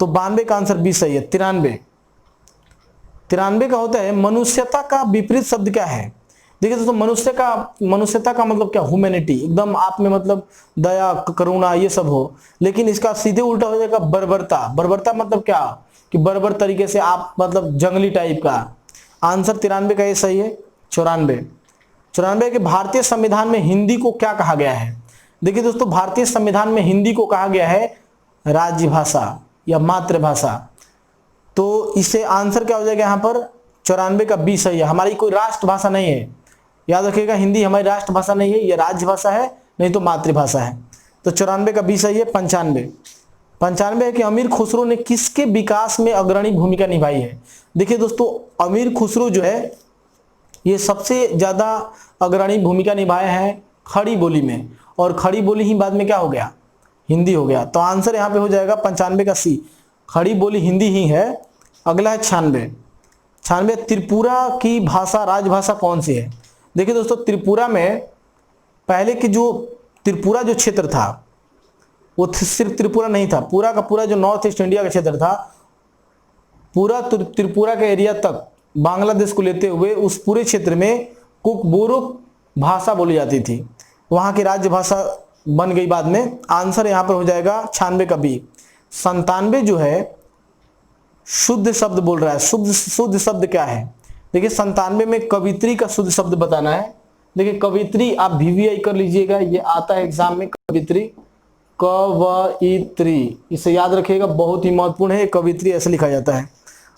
[SPEAKER 1] तो 92 का आंसर बी सही है। 93 का होता है मनुष्यता का विपरीत शब्द क्या है? देखिए दोस्तों, मनुष्यता का मतलब क्या? ह्यूमैनिटी, एकदम आप में मतलब दया, करुणा, ये सब हो। लेकिन इसका सीधे उल्टा हो जाएगा बर्बरता। बर्बरता मतलब क्या? कि बर्बर तरीके से आप, मतलब जंगली टाइप का। आंसर 93 का ये सही है। 94 के भारतीय संविधान में हिंदी को क्या कहा गया है? देखिए दोस्तों, भारतीय संविधान में हिंदी को कहा गया है राज्यभाषा या मातृभाषा। तो इसे आंसर क्या हो जाएगा यहाँ पर? 94 का बी सही है। हमारी कोई राष्ट्रभाषा नहीं है, याद रखिएगा, हिंदी हमारी राष्ट्रभाषा नहीं है, ये राज्यभाषा है, नहीं तो मातृभाषा है। तो 94 का बी सही है। 95 है कि अमीर खुसरो ने किसके विकास में अग्रणी भूमिका निभाई है? देखिए दोस्तों, अमीर खुसरो जो है ये सबसे ज्यादा अग्रणी भूमिका निभाए हैं खड़ी बोली में, और खड़ी बोली ही बाद में क्या हो गया? हिंदी हो गया। तो आंसर यहाँ पे हो जाएगा 95 का सी, खड़ी बोली हिंदी ही है। अगला है 96। त्रिपुरा की भाषा राजभाषा कौन सी है? देखिए दोस्तों, त्रिपुरा में पहले की जो त्रिपुरा जो क्षेत्र था वो सिर्फ त्रिपुरा नहीं था, पूरा का पूरा जो नॉर्थ ईस्ट इंडिया का क्षेत्र था, पूरा त्रिपुरा के एरिया तक बांग्लादेश को लेते हुए उस पूरे क्षेत्र में कुकबोरो भाषा बोली जाती थी। वहां की राज्य भाषा बन गई बाद में। आंसर यहां पर हो जाएगा 96 का बी। 97 जो है शुद्ध शब्द बोल रहा है। शुद्ध शब्द क्या है? देखिए 97 में कवित्री का शुद्ध शब्द बताना है। देखिए कवित्री आप VVI कर लीजिएगा, ये आता है एग्जाम में, कवित्री, कवित्री, इसे याद रखिएगा, बहुत ही महत्वपूर्ण है। कवित्री ऐसे लिखा जाता है।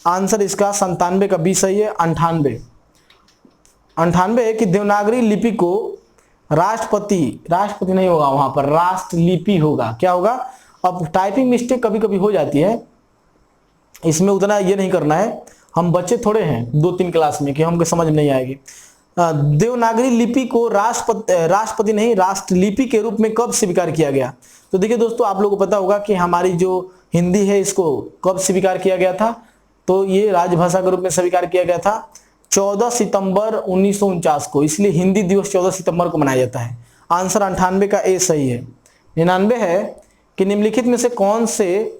[SPEAKER 1] आंसर इसका 97 का बी सही है। 98 है कि देवनागरी लिपि को राष्ट्रपति नहीं होगा, वहां पर राष्ट्रलिपि होगा। क्या होगा? अब टाइपिंग मिस्टेक कभी कभी हो जाती है, इसमें उतना ये नहीं करना है, हम बच्चे थोड़े हैं 2-3 क्लास में कि हमको समझ नहीं आएगी। देवनागरी लिपि को राष्ट्रपति नहीं, राष्ट्रलिपि के रूप में कब स्वीकार किया गया? तो देखिए दोस्तों, आप लोगों को पता होगा कि हमारी जो हिंदी है इसको कब स्वीकार किया गया था? तो ये राजभाषा के रूप में स्वीकार किया गया था 14 सितंबर 1949 को, इसलिए हिंदी दिवस 14 सितंबर को मनाया जाता है। आंसर 98 का ए सही है। 99 है कि निम्नलिखित में से कौन से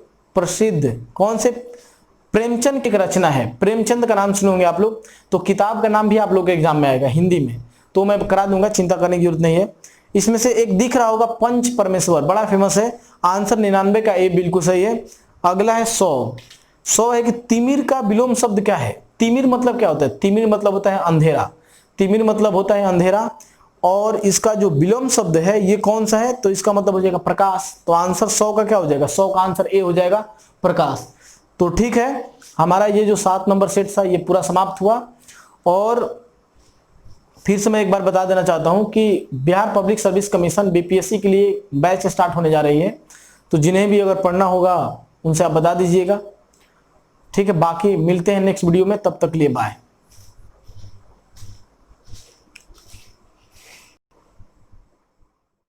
[SPEAKER 1] प्रेमचंद की रचना है? प्रेमचंद का नाम सुनोगे आप लोग, तो किताब का नाम भी आप लोग के एग्जाम में आएगा हिंदी में, तो मैं करा दूंगा, चिंता करने की जरूरत नहीं है। इसमें से एक दिख रहा होगा पंच परमेश्वर, बड़ा फेमस है। आंसर 99 का ए बिल्कुल सही है। अगला है 100 है कि तिमिर का विलोम शब्द क्या है? तिमिर मतलब क्या होता है? तिमिर मतलब होता है अंधेरा। तिमिर मतलब होता है अंधेरा, और इसका जो विलोम शब्द है ये कौन सा है? तो इसका मतलब हो जाएगा प्रकाश। तो आंसर 100 का क्या हो जाएगा? 100 का आंसर ए हो जाएगा, प्रकाश। तो ठीक है, हमारा ये जो 7 नंबर सेट था ये पूरा समाप्त हुआ। और फिर से मैं एक बार बता देना चाहता हूं कि Bihar public service commission BPSC के लिए बैच स्टार्ट होने जा रही है, तो जिन्हें भी अगर पढ़ना होगा उनसे आप बता दीजिएगा। ठीक है, बाकी मिलते हैं नेक्स्ट वीडियो में, तब तक के लिए बाय।